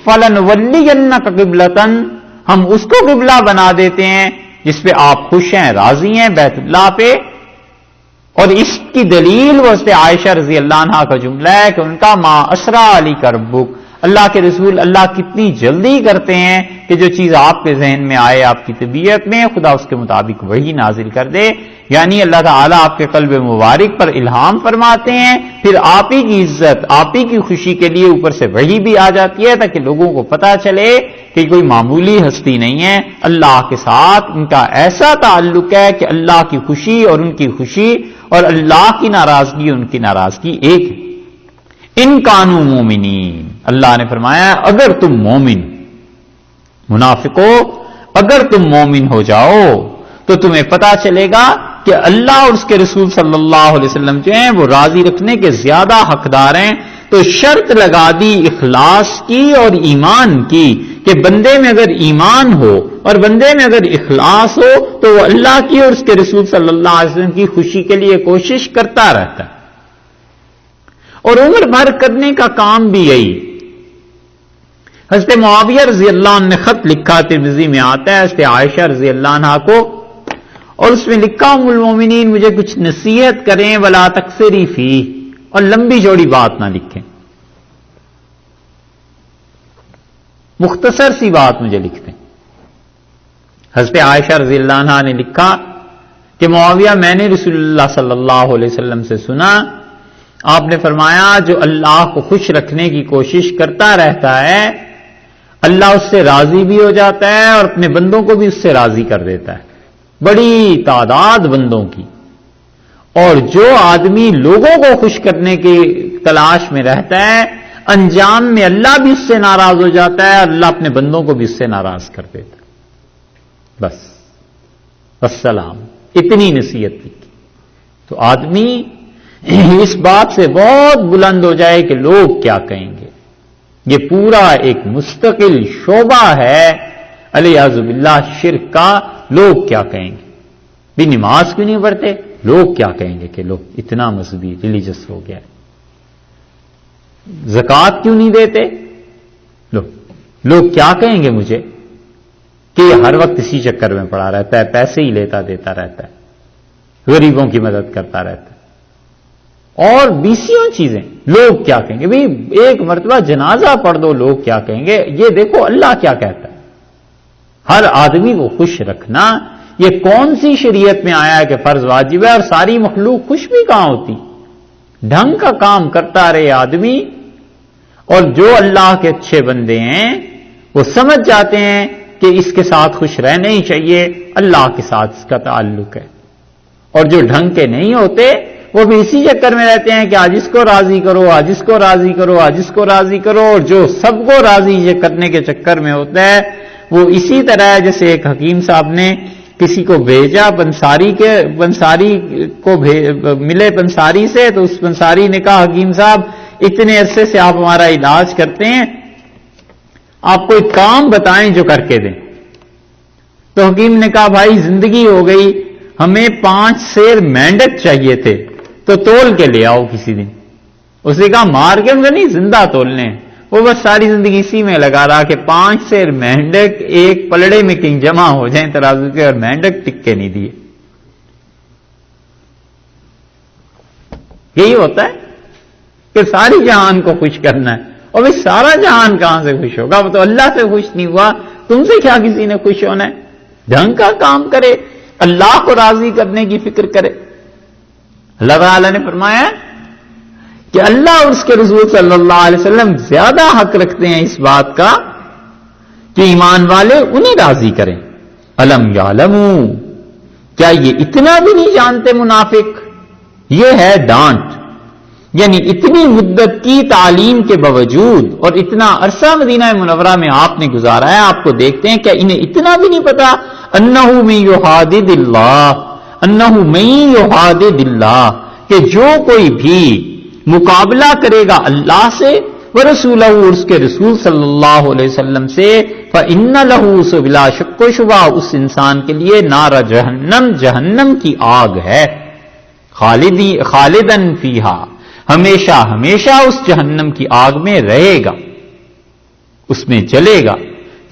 A: فَلَنُوَلِّيَنَّكَ قِبْلَةً، ہم اس کو قبلہ بنا دیتے ہیں جس پہ آپ خوش ہیں، راضی ہیں، بیت اللہ پہ. اور اس کی دلیل وہ حضرت عائشہ رضی اللہ عنہا کا جملہ ہے کہ ان کا ما اسرا علیک ربک، اللہ کے رسول اللہ کتنی جلدی کرتے ہیں کہ جو چیز آپ کے ذہن میں آئے، آپ کی طبیعت میں، خدا اس کے مطابق وہی نازل کر دے. یعنی اللہ تعالیٰ آپ کے قلب مبارک پر الہام فرماتے ہیں، پھر آپ ہی کی عزت، آپ ہی کی خوشی کے لیے اوپر سے وحی بھی آ جاتی ہے تاکہ لوگوں کو پتہ چلے کہ کوئی معمولی ہستی نہیں ہے، اللہ کے ساتھ ان کا ایسا تعلق ہے کہ اللہ کی خوشی اور ان کی خوشی اور اللہ کی ناراضگی ان کی ناراضگی ایک ہے. ان کانوا مومنین، اللہ نے فرمایا اگر تم مومن، منافقو اگر تم مومن ہو جاؤ تو تمہیں پتا چلے گا کہ اللہ اور اس کے رسول صلی اللہ علیہ وسلم جو ہیں وہ راضی رکھنے کے زیادہ حقدار ہیں. تو شرط لگا دی اخلاص کی اور ایمان کی کہ بندے میں اگر ایمان ہو اور بندے میں اگر اخلاص ہو تو وہ اللہ کی اور اس کے رسول صلی اللہ علیہ وسلم کی خوشی کے لیے کوشش کرتا رہتا ہے. اور عمر بھر کرنے کا کام بھی یہی. حضرت معاویہ رضی اللہ عنہ نے خط لکھا، ترمذی میں آتا ہے، حضرت عائشہ رضی اللہ عنہا کو، اور اس میں لکھا ام المومنین مجھے کچھ نصیحت کریں ولا تکثری فی، اور لمبی چوڑی بات نہ لکھیں، مختصر سی بات مجھے لکھ دیں. حضرت عائشہ رضی اللہ عنہا نے لکھا کہ معاویہ میں نے رسول اللہ صلی اللہ علیہ وسلم سے سنا، آپ نے فرمایا جو اللہ کو خوش رکھنے کی کوشش کرتا رہتا ہے اللہ اس سے راضی بھی ہو جاتا ہے اور اپنے بندوں کو بھی اس سے راضی کر دیتا ہے، بڑی تعداد بندوں کی. اور جو آدمی لوگوں کو خوش کرنے کی تلاش میں رہتا ہے انجام میں اللہ بھی اس سے ناراض ہو جاتا ہے اور اللہ اپنے بندوں کو بھی اس سے ناراض کر دیتا ہے. بس السلام، اتنی نصیحت کی تو آدمی اس بات سے بہت بلند ہو جائے کہ لوگ کیا کہیں گے. یہ پورا ایک مستقل شعبہ ہے علیاذ باللہ شرک کا. لوگ کیا کہیں گے، بھی نماز کیوں نہیں پڑھتے، لوگ کیا کہیں گے کہ لوگ اتنا مذہبی ریلیجس ہو گیا ہے. زکوٰۃ کیوں نہیں دیتے، لوگ کیا کہیں گے مجھے کہ یہ ہر وقت اسی چکر میں پڑا رہتا ہے، پیسے ہی لیتا دیتا رہتا ہے، غریبوں کی مدد کرتا رہتا ہے اور بیسیوں چیزیں. لوگ کیا کہیں گے، بھئی ایک مرتبہ جنازہ پڑھ دو، لوگ کیا کہیں گے. یہ دیکھو اللہ کیا کہتا ہے، ہر آدمی کو خوش رکھنا. یہ کون سی شریعت میں آیا ہے کہ فرض واجب ہے، اور ساری مخلوق خوش بھی کہاں ہوتی. ڈھنگ کا کام کرتا رہے آدمی، اور جو اللہ کے اچھے بندے ہیں وہ سمجھ جاتے ہیں کہ اس کے ساتھ خوش رہنا ہی چاہیے، اللہ کے ساتھ اس کا تعلق ہے. اور جو ڈھنگ کے نہیں ہوتے وہ بھی اسی چکر میں رہتے ہیں کہ آج اس کو راضی کرو، آج اس کو راضی کرو، آج اس کو راضی کرو. اور جو سب کو راضی کرنے کے چکر میں ہوتا ہے وہ اسی طرح ہے جیسے ایک حکیم صاحب نے کسی کو بھیجا پنساری کو ملے پنساری سے، تو اس پنساری نے کہا حکیم صاحب اتنے عرصے سے آپ ہمارا علاج کرتے ہیں، آپ کوئی کام بتائیں جو کر کے دیں. تو حکیم نے کہا بھائی زندگی ہو گئی، ہمیں 5 سیر مینڈک چاہیے تھے، تو تول کے لے آؤ کسی دن. اس نے کہا مار کے ان کا نہیں، زندہ تولنے. وہ بس ساری زندگی اسی میں لگا رہا کہ 5 سیر مینڈک ایک پلڑے میں کہیں جمع ہو جائیں ترازو کے، اور مینڈک ٹکے نہیں دیے. یہی ہوتا ہے کہ ساری جہان کو خوش کرنا ہے. اور بھائی سارا جہان کہاں سے خوش ہوگا، وہ تو اللہ سے خوش نہیں ہوا، تم سے کیا کسی نے خوش ہونا ہے. ڈھنگ کا کام کرے، اللہ کو راضی کرنے کی فکر کرے. اللہ تعالی نے فرمایا کہ اللہ اور اس کے رسول صلی اللہ علیہ وسلم زیادہ حق رکھتے ہیں اس بات کا کہ ایمان والے انہیں راضی کریں. الم یعلموا، کیا یہ اتنا بھی نہیں جانتے منافق. یہ ہے ڈانٹ، یعنی اتنی مدت کی تعلیم کے باوجود اور اتنا عرصہ مدینہ منورہ میں آپ نے گزارا ہے، آپ کو دیکھتے ہیں کیا انہیں اتنا بھی نہیں پتا انہ من یحادد اللہ، انہ من یحادد اللہ، کہ جو کوئی بھی مقابلہ کرے گا اللہ سے ورسولہ، اس کے رسول صلی اللہ علیہ وسلم سے، فإن لہ، سو بلا شک و شبہ اس انسان کے لیے نار جہنم، جہنم کی آگ ہے، خالدن فیہا، ہمیشہ ہمیشہ اس جہنم کی آگ میں رہے گا. اس میں جلے گا.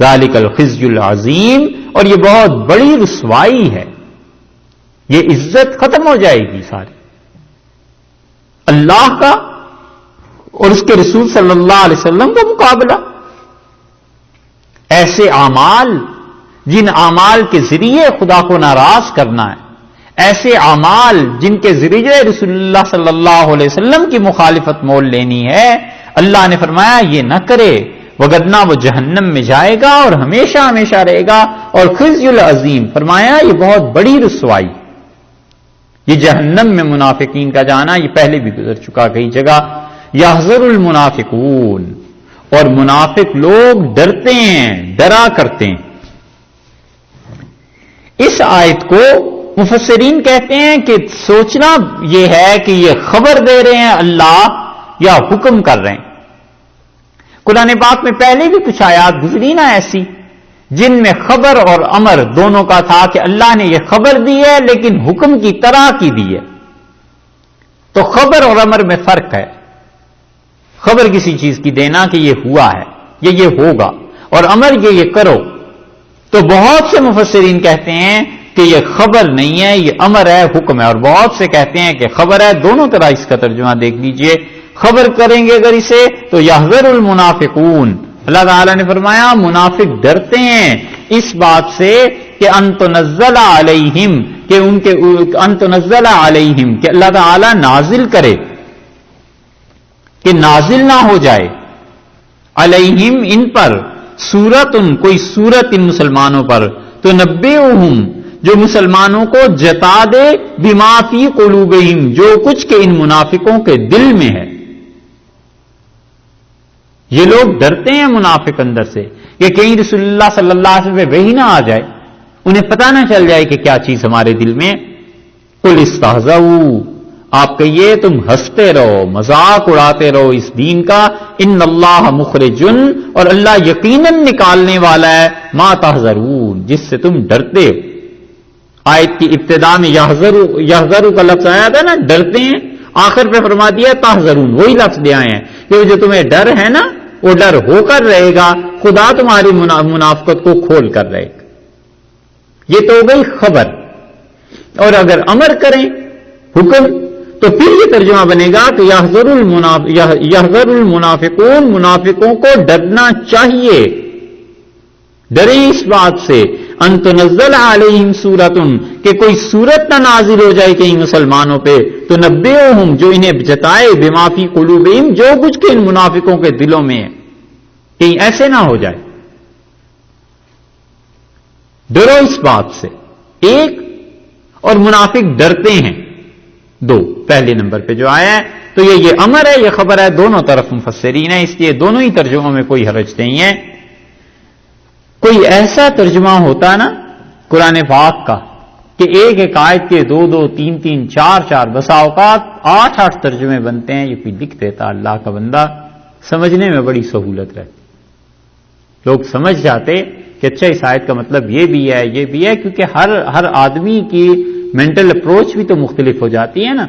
A: ذالک الخزي العظیم، اور یہ بہت بڑی رسوائی ہے، یہ عزت ختم ہو جائے گی ساری اللہ کا اور اس کے رسول صلی اللہ علیہ وسلم کا مقابلہ. ایسے اعمال جن اعمال کے ذریعے خدا کو ناراض کرنا ہے، ایسے اعمال جن کے ذریعے رسول اللہ صلی اللہ علیہ وسلم کی مخالفت مول لینی ہے، اللہ نے فرمایا یہ نہ کرے، وگرنہ وہ جہنم میں جائے گا اور ہمیشہ ہمیشہ رہے گا. اور خزی العظیم فرمایا یہ بہت بڑی رسوائی. یہ جہنم میں منافقین کا جانا یہ پہلے بھی گزر چکا کئی جگہ. یحذر المنافقون، اور منافق لوگ ڈرتے ہیں، ڈرا کرتے ہیں. اس آیت کو مفسرین کہتے ہیں کہ سوچنا یہ ہے کہ یہ خبر دے رہے ہیں اللہ یا حکم کر رہے ہیں. قرآن پاک میں پہلے بھی کچھ آیات گزری نا ایسی جن میں خبر اور امر دونوں کا تھا کہ اللہ نے یہ خبر دی ہے لیکن حکم کی طرح کی دی ہے. تو خبر اور امر میں فرق ہے. خبر کسی چیز کی دینا کہ یہ ہوا ہے، یہ ہوگا، اور امر یہ کرو. تو بہت سے مفسرین کہتے ہیں کہ یہ خبر نہیں ہے، یہ امر ہے، حکم ہے. اور بہت سے کہتے ہیں کہ خبر ہے. دونوں طرح اس کا ترجمہ دیکھ لیجئے. خبر کریں گے اگر اسے تو یحذر المنافقون، اللہ تعالیٰ نے فرمایا منافق ڈرتے ہیں اس بات سے کہ ان تنزل علیہم، کہ ان کے ان تنزل علیہم، کہ اللہ تعالیٰ نازل کرے، کہ نازل نہ ہو جائے علیہم ان پر سورت، کوئی سورت ان مسلمانوں پر، تو نبئہم جو مسلمانوں کو جتا دے بما فی قلوبہم جو کچھ کہ ان منافقوں کے دل میں ہے. یہ لوگ ڈرتے ہیں منافق اندر سے کہ کہیں رسول اللہ صلی اللہ علیہ وسلم وہی نہ آ جائے، انہیں پتہ نہ چل جائے کہ کیا چیز ہمارے دل میں. قل استہزؤوا، آپ کہیے تم ہنستے رہو، مذاق اڑاتے رہو اس دین کا. ان اللہ مخرجن، اور اللہ یقیناً نکالنے والا ہے ما تحذرون، جس سے تم ڈرتے ہو. آیت کی ابتدا میں یحذر کا لفظ آیا تھا نا، ڈرتے ہیں، آخر پہ فرما دیا تحذرون، وہی لفظ لے آئے ہیں کہ جو تمہیں ڈر ہے نا وہ ڈر ہو کر رہے گا، خدا تمہاری منافقت کو کھول کر رہے گا. یہ تو ہو گئی خبر. اور اگر امر کریں حکم تو پھر یہ ترجمہ بنے گا کہ یحذر المنافقون، منافقوں کو ڈرنا چاہیے، ڈریں اس بات سے ان تنزل علیہم سورتن، کہ کوئی سورت نہ نازل ہو جائے کہیں مسلمانوں پہ، تو نبئہم جو انہیں جتائے بما فی قلوبہم جو کچھ کہ ان منافقوں کے دلوں میں ہے، کہیں ایسے نہ ہو جائے. ڈرو اس بات سے. ایک، اور منافق ڈرتے ہیں. دو، پہلے نمبر پہ جو آیا ہے تو یہ امر ہے، یہ خبر ہے، دونوں طرف مفسرین ہیں، اس لیے دونوں ہی ترجموں میں کوئی حرج نہیں ہے. کوئی ایسا ترجمہ ہوتا نا قرآن پاک کا کہ ایک ایک آیت کے 2 3 4 بسا اوقات 8 ترجمے بنتے ہیں. یہ کوئی لکھ دیتا اللہ کا بندہ، سمجھنے میں بڑی سہولت رہتی. لوگ سمجھ جاتے کہ اچھا اس آیت کا مطلب یہ بھی ہے، یہ بھی ہے، کیونکہ ہر آدمی کی مینٹل اپروچ بھی تو مختلف ہو جاتی ہے نا.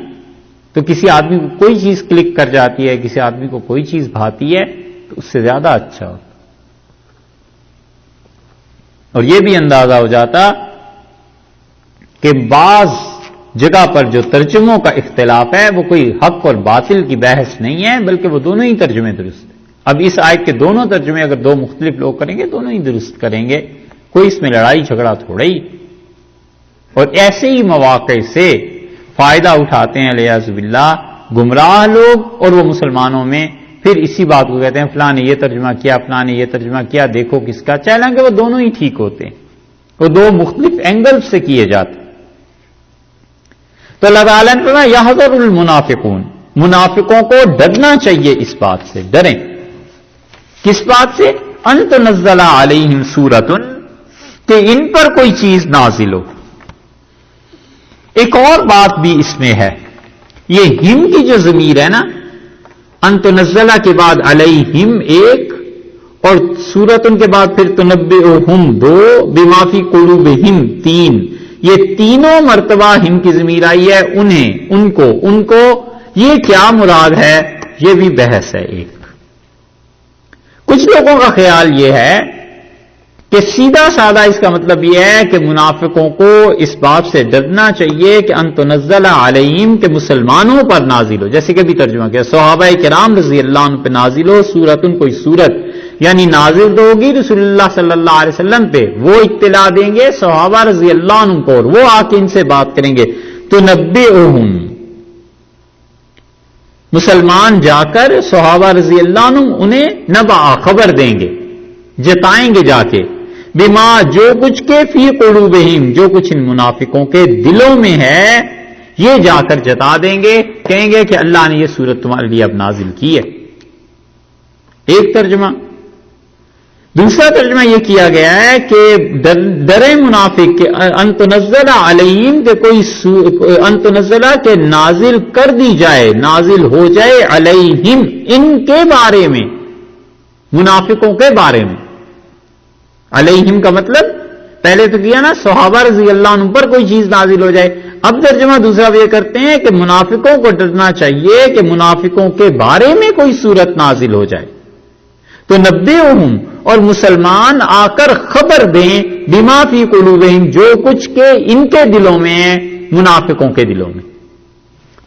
A: تو کسی آدمی کو کوئی چیز کلک کر جاتی ہے، کسی آدمی کو کوئی چیز بھاتی ہے، تو اس سے زیادہ اچھا ہوتا. اور یہ بھی اندازہ ہو جاتا کہ بعض جگہ پر جو ترجموں کا اختلاف ہے وہ کوئی حق اور باطل کی بحث نہیں ہے، بلکہ وہ دونوں ہی ترجمے درست ہیں. اب اس آیت کے دونوں ترجمے اگر دو مختلف لوگ کریں گے دونوں ہی درست کریں گے، کوئی اس میں لڑائی جھگڑا تھوڑا ہی. اور ایسے ہی مواقع سے فائدہ اٹھاتے ہیں الیاذ باللہ گمراہ لوگ، اور وہ مسلمانوں میں پھر اسی بات کو کہتے ہیں فلاں نے یہ ترجمہ کیا، فلاں نے یہ ترجمہ کیا، دیکھو کس کا. چاہے کہ وہ دونوں ہی ٹھیک ہوتے ہیں، وہ دو مختلف اینگل سے کیے جاتے. تو اللہ تعالیٰ نے فرمایا یحذر المنافقون، منافقوں کو ڈرنا چاہیے اس بات سے. ڈریں کس بات سے؟ ان تنزل علیہم سورتن، کہ ان پر کوئی چیز نازل ہو. ایک اور بات بھی اس میں ہے، یہ ہم کی جو ضمیر ہے نا، ان تنزلہ کے بعد علیہم ایک، اور سورتن کے بعد پھر تنبئہم 2، بما فی قلوبہم 3، یہ تینوں مرتبہ ہم کی ضمیر آئی ہے انہیں، ان کو یہ کیا مراد ہے؟ یہ بھی بحث ہے. ایک کچھ لوگوں کا خیال یہ ہے کہ سیدھا سادہ اس کا مطلب یہ ہے کہ منافقوں کو اس بات سے ڈرنا چاہیے کہ ان تنزل علیہم کہ مسلمانوں پر نازل ہو، جیسے کہ بھی ترجمہ کیا صحابہ کرام رضی اللہ عنہ پہ نازل ہو سورتن کوئی سورت، یعنی نازل تو ہوگی رسول اللہ صلی اللہ علیہ وسلم پہ، وہ اطلاع دیں گے صحابہ رضی اللہ عنہ کو اور وہ آ کے ان سے بات کریں گے، تو نبئہم مسلمان جا کر صحابہ رضی اللہ عنہ انہیں نبع خبر دیں گے، جتائیں گے جا کے، بما جو کچھ کے فی قلوبہم جو کچھ ان منافقوں کے دلوں میں ہے یہ جا کر جتا دیں گے، کہیں گے کہ اللہ نے یہ سورت تمہارے لیے اب نازل کی ہے۔ ایک ترجمہ۔ دوسرا ترجمہ یہ کیا گیا ہے کہ در منافق کے ان تنزل علیہم کہ کوئی ان تنزل کہ نازل کر دی جائے، نازل ہو جائے علیہم ان کے بارے میں، منافقوں کے بارے میں۔ علیہم کا مطلب پہلے تو کیا نا صحابہ رضی اللہ عنہ پر کوئی چیز نازل ہو جائے، اب ترجمہ دوسرا یہ کرتے ہیں کہ منافقوں کو ڈرنا چاہیے کہ منافقوں کے بارے میں کوئی صورت نازل ہو جائے، تو نبئہم اور مسلمان آ کر خبر دیں بما فی قلوبہم جو کچھ کے ان کے دلوں میں ہے، منافقوں کے دلوں میں۔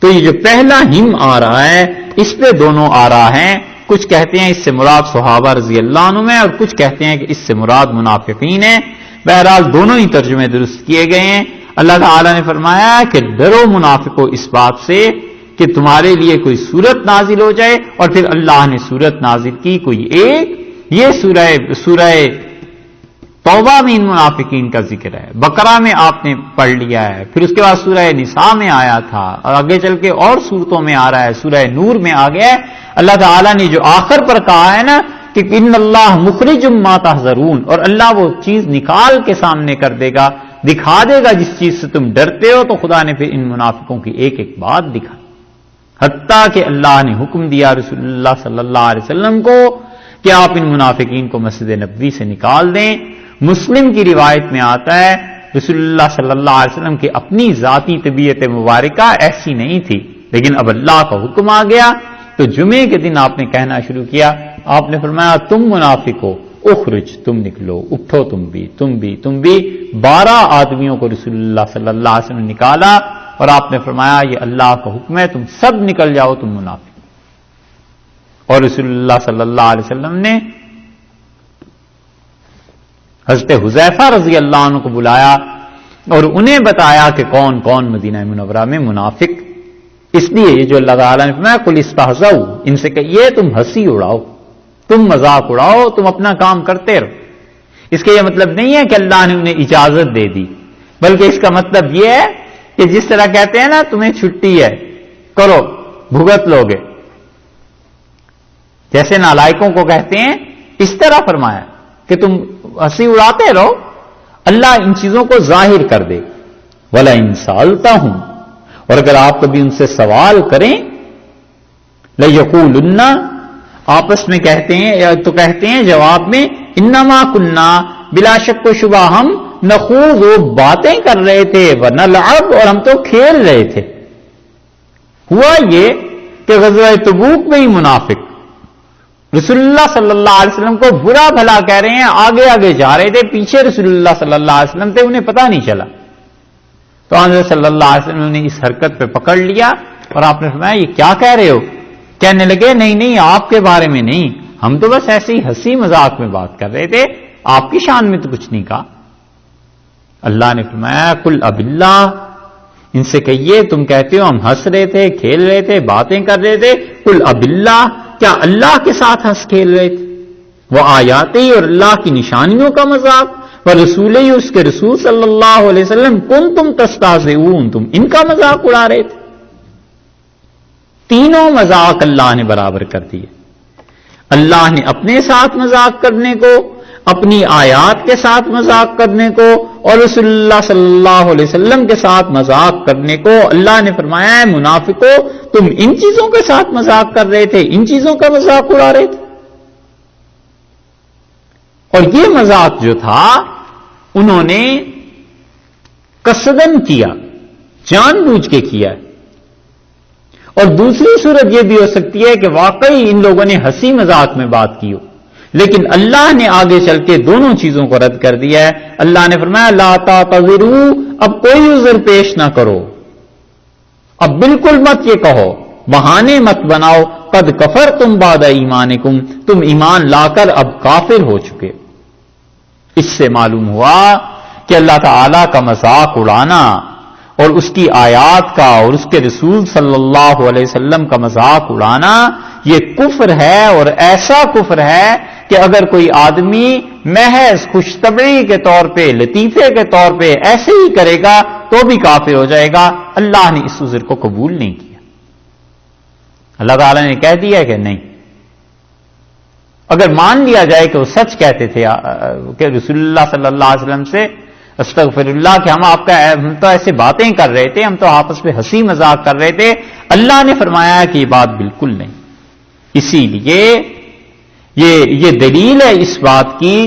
A: تو یہ جو پہلا ہم آ رہا ہے اس پہ دونوں آ رہا ہے، کچھ کہتے ہیں اس سے مراد صحابہ رضی اللہ عنہ ہے اور کچھ کہتے ہیں کہ اس سے مراد منافقین ہیں۔ بہرحال دونوں ہی ترجمے درست کیے گئے ہیں۔ اللہ تعالیٰ نے فرمایا کہ ڈرو منافقوں اس بات سے کہ تمہارے لیے کوئی صورت نازل ہو جائے، اور پھر اللہ نے صورت نازل کی کوئی ایک، یہ سورہ توبہ میں ان منافقین کا ذکر ہے، بقرہ میں آپ نے پڑھ لیا ہے، پھر اس کے بعد سورہ نساء میں آیا تھا اور آگے چل کے اور صورتوں میں آ رہا ہے، سورہ نور میں آ گیا ہے۔ اللہ تعالیٰ نے جو آخر پر کہا ہے نا کہ ان اللہ مخرج ما تحذرون، اور اللہ وہ چیز نکال کے سامنے کر دے گا، دکھا دے گا جس چیز سے تم ڈرتے ہو، تو خدا نے پھر ان منافقوں کی ایک ایک بات دکھا، حتیٰ کہ اللہ نے حکم دیا رسول اللہ صلی اللہ علیہ وسلم کو کہ آپ ان منافقین کو مسجد نبوی سے نکال دیں۔ مسلم کی روایت میں آتا ہے رسول اللہ صلی اللہ علیہ وسلم کی اپنی ذاتی طبیعت مبارکہ ایسی نہیں تھی، لیکن اب اللہ کا حکم آ گیا تو جمعے کے دن آپ نے کہنا شروع کیا، آپ نے فرمایا تم منافقو اخرج، تم نکلو، اٹھو تم بھی 12 آدمیوں کو رسول اللہ صلی اللہ علیہ وسلم نے نکالا اور آپ نے فرمایا یہ اللہ کا حکم ہے، تم سب نکل جاؤ تم منافق۔ اور رسول اللہ صلی اللہ علیہ وسلم نے حضرت حذیفہ رضی اللہ عنہ کو بلایا اور انہیں بتایا کہ کون کون مدینہ منورہ میں منافق، اس لیے یہ جو اللہ تعالیٰ نے فرمایا قل استہزؤ، ان سے کہیے تم ہنسی اڑاؤ، تم مذاق اڑاؤ، تم اپنا کام کرتے رہو۔ اس کا یہ مطلب نہیں ہے کہ اللہ نے انہیں اجازت دے دی، بلکہ اس کا مطلب یہ ہے کہ جس طرح کہتے ہیں نا تمہیں چھٹی ہے کرو بھگت لوگے، جیسے نالائکوں کو کہتے ہیں اس طرح فرمایا کہ تم ہنسی اڑاتے رہو، اللہ ان چیزوں کو ظاہر کر دے۔ وَلَئِن سَأَلْتَهُمْ، اور اگر آپ کبھی ان سے سوال کریں، لَيَقُولُنَّ، آپس میں کہتے ہیں یا تو کہتے ہیں جواب میں، انما کننا، بلا شک و شبہ ہم نخوض، وہ باتیں کر رہے تھے، ونلعب، اور ہم تو کھیل رہے تھے۔ ہوا یہ کہ غزوہ تبوک میں ہی منافق رسول اللہ صلی اللہ علیہ وسلم کو برا بھلا کہہ رہے ہیں، آگے آگے جا رہے تھے، پیچھے رسول اللہ صلی اللہ علیہ وسلم تھے، انہیں پتہ نہیں چلا، تو حضرت صلی اللہ علیہ وسلم نے اس حرکت پہ پکڑ لیا اور آپ نے فرمایا یہ کیا کہہ رہے ہو؟ کہنے لگے نہیں آپ کے بارے میں نہیں، ہم تو بس ایسے ہی ہنسی مذاق میں بات کر رہے تھے، آپ کی شان میں تو کچھ نہیں کہا۔ اللہ نے فرمایا قل اب اللہ، ان سے کہیے تم کہتے ہو ہم ہنس رہے تھے، کھیل رہے تھے، باتیں کر رہے تھے، قل اب اللہ، کیا اللہ کے ساتھ ہنس کھیل رہے تھے؟ وہ آیاتیں اور اللہ کی نشانیوں کا مذاق، وہ رسول ہی اس کے رسول صلی اللہ علیہ وسلم کنتم تستہزئون، تم ان کا مذاق اڑا رہے تھے۔ تینوں مذاق اللہ نے برابر کر دیے، اللہ نے اپنے ساتھ مذاق کرنے کو، اپنی آیات کے ساتھ مذاق کرنے کو، اور رسول اللہ صلی اللہ علیہ وسلم کے ساتھ مذاق کرنے کو۔ اللہ نے فرمایا ہے منافقو تم ان چیزوں کے ساتھ مذاق کر رہے تھے، ان چیزوں کا مذاق اڑا رہے تھے۔ اور یہ مذاق جو تھا انہوں نے قصدن کیا، جان بوجھ کے کیا۔ اور دوسری صورت یہ بھی ہو سکتی ہے کہ واقعی ان لوگوں نے ہنسی مذاق میں بات کی ہو، لیکن اللہ نے آگے چل کے دونوں چیزوں کو رد کر دیا ہے. اللہ نے فرمایا لا تعتذروا، اب کوئی عذر پیش نہ کرو، اب بالکل مت یہ کہو، بہانے مت بناؤ، قد کفرتم بعد ایمانکم، تم ایمان لا کر اب کافر ہو چکے. اس سے معلوم ہوا کہ اللہ تعالی کا مذاق اڑانا اور اس کی آیات کا اور اس کے رسول صلی اللہ علیہ وسلم کا مذاق اڑانا یہ کفر ہے، اور ایسا کفر ہے کہ اگر کوئی آدمی محض خوش طبعی کے طور پہ، لطیفے کے طور پہ ایسے ہی کرے گا تو بھی کافر ہو جائے گا. اللہ نے اس عذر کو قبول نہیں کیا. اللہ تعالیٰ نے کہہ دیا کہ نہیں. اگر مان لیا جائے کہ وہ سچ کہتے تھے کہ رسول اللہ صلی اللہ علیہ وسلم سے استغفر اللہ کہ ہم تو ایسے باتیں کر رہے تھے، ہم تو آپس میں ہنسی مذاق کر رہے تھے، اللہ نے فرمایا کہ یہ بات بالکل نہیں. اسی لیے یہ دلیل ہے اس بات کی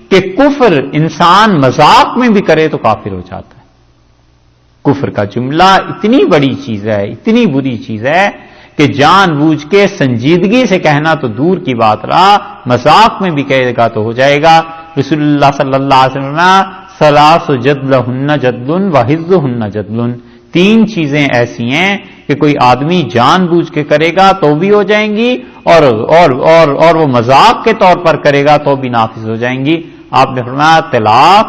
A: کہ کفر انسان مذاق میں بھی کرے تو کافر ہو جاتا ہے. کفر کا جملہ اتنی بڑی چیز ہے، اتنی بری چیز ہے کہ جان بوجھ کے سنجیدگی سے کہنا تو دور کی بات رہا، مذاق میں بھی کہے گا تو ہو جائے گا. رسول اللہ صلی اللہ علیہ وسلم ثلاث جدلہن جدل وحزہن جدل، تین چیزیں ایسی ہیں کہ کوئی آدمی جان بوجھ کے کرے گا تو بھی ہو جائیں گی، اور وہ مذاق کے طور پر کرے گا تو بھی نافذ ہو جائیں گی. آپ نے فرمایا طلاق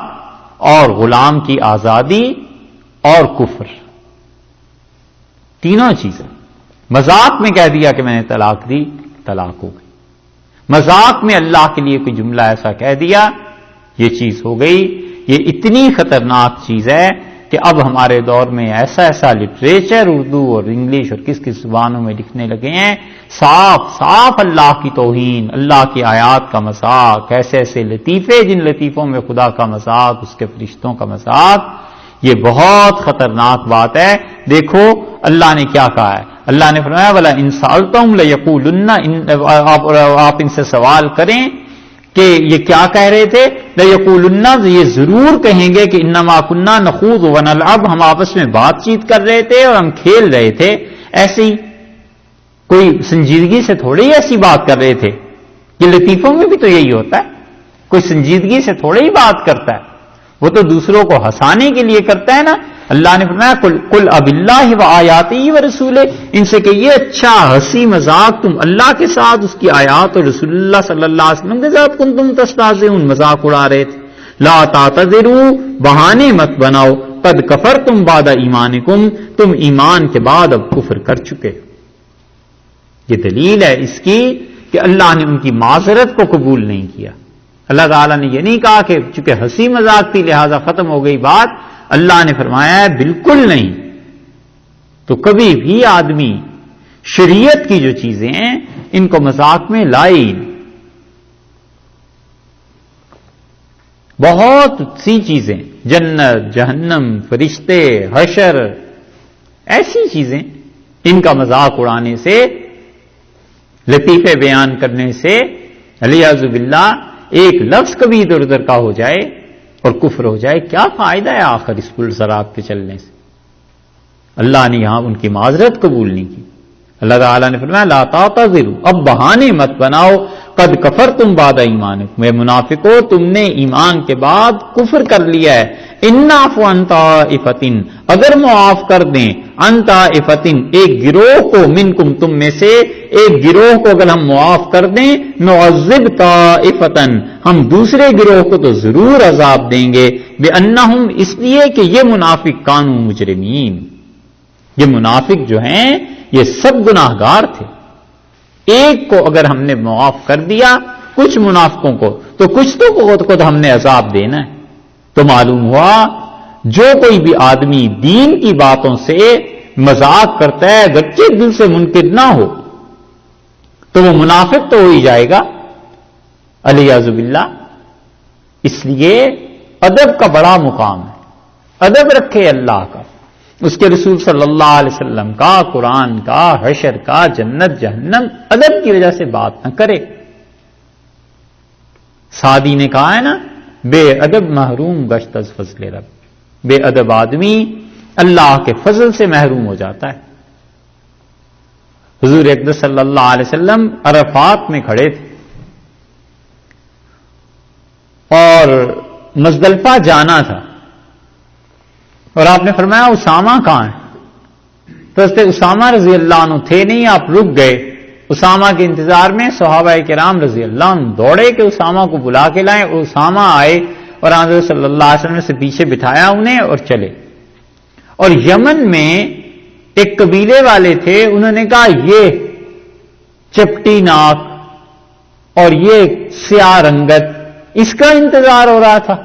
A: اور غلام کی آزادی اور کفر، تینوں چیزیں. مذاق میں کہہ دیا کہ میں نے طلاق دی، طلاق ہو گئی. مذاق میں اللہ کے لیے کوئی جملہ ایسا کہہ دیا، یہ چیز ہو گئی. یہ اتنی خطرناک چیز ہے کہ اب ہمارے دور میں ایسا لٹریچر اردو اور انگلش اور کس زبانوں میں لکھنے لگے ہیں، صاف اللہ کی توہین، اللہ کی آیات کا مذاق، ایسے لطیفے جن لطیفوں میں خدا کا مذاق، اس کے فرشتوں کا مذاق. یہ بہت خطرناک بات ہے. دیکھو اللہ نے کیا کہا ہے. اللہ نے فرمایا وَلَا إِن سَأَلْتَهُمْ لَيَقُولُنَّ، آپ ان سے سوال کریں کہ یہ کیا کہہ رہے تھے، لَيَقُولُنَّ، یہ ضرور کہیں گے کہ إِنَّمَا كُنَّا نَخُوضُ وَنَلْعَبُ، ہم آپس میں بات چیت کر رہے تھے اور ہم کھیل رہے تھے. ایسے ہی کوئی سنجیدگی سے تھوڑی ایسی بات کر رہے تھے. یہ لطیفوں میں بھی تو یہی ہوتا ہے، کوئی سنجیدگی سے تھوڑی ہی بات کرتا ہے، وہ تو دوسروں کو ہنسانے کے لیے کرتا ہے نا. اللہ نے فرمایا قل اب اللہ و آیاتہ و رسولہ، ان سے کہ یہ اچھا ہنسی مذاق تم اللہ کے ساتھ، اس کی آیات اور رسول اللہ صلی اللہ علیہ وسلم کے ساتھ کنتم تستہزئون، مذاق اڑا رہے تھے. لا تعتذروا، بہانے مت بناؤ، قد کفرتم بعد ایمانکم، تم ایمان کے بعد اب کفر کر چکے. یہ دلیل ہے اس کی کہ اللہ نے ان کی معذرت کو قبول نہیں کیا. اللہ تعالیٰ نے یہ نہیں کہا کہ چونکہ ہنسی مذاق تھی لہذا ختم ہو گئی بات. اللہ نے فرمایا ہے بالکل نہیں. تو کبھی بھی آدمی شریعت کی جو چیزیں ہیں ان کو مذاق میں لائے. بہت سی چیزیں، جنت، جہنم، فرشتے، حشر، ایسی چیزیں، ان کا مذاق اڑانے سے، لطیفے بیان کرنے سے علیاذ باللہ ایک لفظ کبھی ادھر ادھر کا ہو جائے اور کفر ہو جائے، کیا فائدہ ہے آخر اس پل صراط پہ چلنے سے. اللہ نے یہاں ان کی معذرت قبول نہیں کی. اللہ تعالیٰ نے فرمایا لا تعتذروا، اب بہانے مت بناؤ، قد کفرتم بعد ایمانکم، اے منافقو تم نے ایمان کے بعد کفر کر لیا ہے. ان نعفو عن طائفۃ، اگر معاف کر دیں، عن طائفۃ ایک گروہ کو، منکم تم میں سے ایک گروہ کو اگر ہم معاف کر دیں، نعذب طائفۃ ہم دوسرے گروہ کو تو ضرور عذاب دیں گے، بانہم اس لیے کہ یہ منافق کانوا مجرمین، یہ منافق جو ہیں یہ سب گناہ گار تھے. ایک کو اگر ہم نے معاف کر دیا، کچھ منافقوں کو، تو کچھ تو ہم نے عذاب دینا ہے. تو معلوم ہوا جو کوئی بھی آدمی دین کی باتوں سے مذاق کرتا ہے اگرچہ دل سے منکر نہ ہو تو وہ منافق تو ہو ہی جائے گا علیاذ باللہ. اس لیے ادب کا بڑا مقام ہے. ادب رکھے اللہ کا، اس کے رسول صلی اللہ علیہ وسلم کا، قرآن کا، حشر کا، جنت جہنم، ادب کی وجہ سے بات نہ کرے. سعدی نے کہا ہے نا، بے ادب محروم گشت از فضل رب، بے ادب آدمی اللہ کے فضل سے محروم ہو جاتا ہے. حضور اقدس صلی اللہ علیہ وسلم عرفات میں کھڑے تھے، اور مزدلفہ جانا تھا، اور آپ نے فرمایا اسامہ کہاں ہے؟ تو حضرت اسامہ رضی اللہ عنہ تھے نہیں، آپ رک گئے۔ اسامہ کے انتظار میں صحابہ کرام رضی اللہ عنہ دوڑے کہ اسامہ کو بلا کے لائیں، اور اسامہ آئے اور حضرت صلی اللہ علیہ وسلم سے پیچھے بٹھایا انہیں اور چلے۔ اور یمن میں ایک قبیلے والے تھے، انہوں نے کہا یہ چپٹی ناک اور یہ سیاہ رنگت، اس کا انتظار ہو رہا تھا۔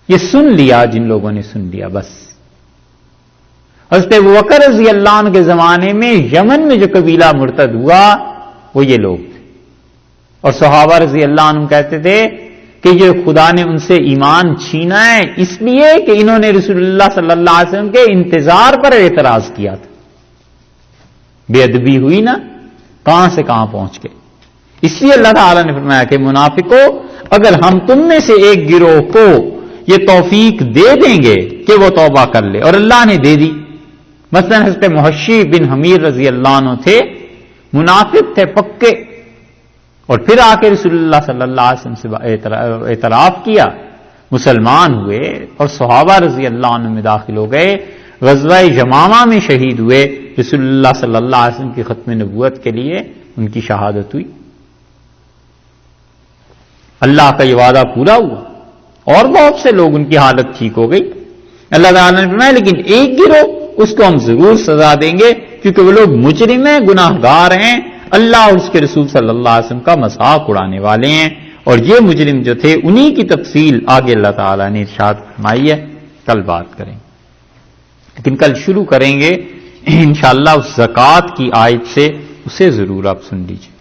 A: یہ سن لیا جن لوگوں نے سن لیا بس۔ حضرت ابوبکر رضی اللہ عنہ کے زمانے میں یمن میں جو قبیلہ مرتد ہوا وہ یہ لوگ تھے، اور صحابہ رضی اللہ عنہ کہتے تھے کہ یہ خدا نے ان سے ایمان چھینا ہے اس لیے کہ انہوں نے رسول اللہ صلی اللہ علیہ وسلم کے انتظار پر اعتراض کیا تھا۔ بے ادبی ہوئی نا، کہاں سے کہاں پہنچ گئے۔ اس لیے اللہ تعالیٰ نے فرمایا کہ منافقوں، اگر ہم تم میں سے ایک گروہ کو یہ توفیق دے دیں گے کہ وہ توبہ کر لے، اور اللہ نے دے دی۔ مثلا حضرت محشی بن حمیر رضی اللہ عنہ تھے، منافق تھے پکے، اور پھر آ کے رسول اللہ صلی اللہ علیہ وسلم سے اعتراف کیا، مسلمان ہوئے اور صحابہ رضی اللہ عنہ میں داخل ہو گئے، غزوہ یمامہ میں شہید ہوئے، رسول اللہ صلی اللہ علیہ وسلم کی ختم نبوت کے لیے ان کی شہادت ہوئی۔ اللہ کا یہ وعدہ پورا ہوا، اور بہت سے لوگ ان کی حالت ٹھیک ہو گئی۔ اللہ تعالیٰ نے فرمایا لیکن ایک گروہ اس کو ہم ضرور سزا دیں گے، کیونکہ وہ لوگ مجرم ہیں، گناہ گار ہیں، اللہ اور اس کے رسول صلی اللہ علیہ وسلم کا مذاق اڑانے والے ہیں۔ اور یہ مجرم جو تھے انہی کی تفصیل آگے اللہ تعالیٰ نے ارشاد فرمائی ہے، کل بات کریں گے۔ لیکن کل شروع کریں گے انشاءاللہ اس زکوٰۃ کی آیت سے، اسے ضرور آپ سن لیجیے۔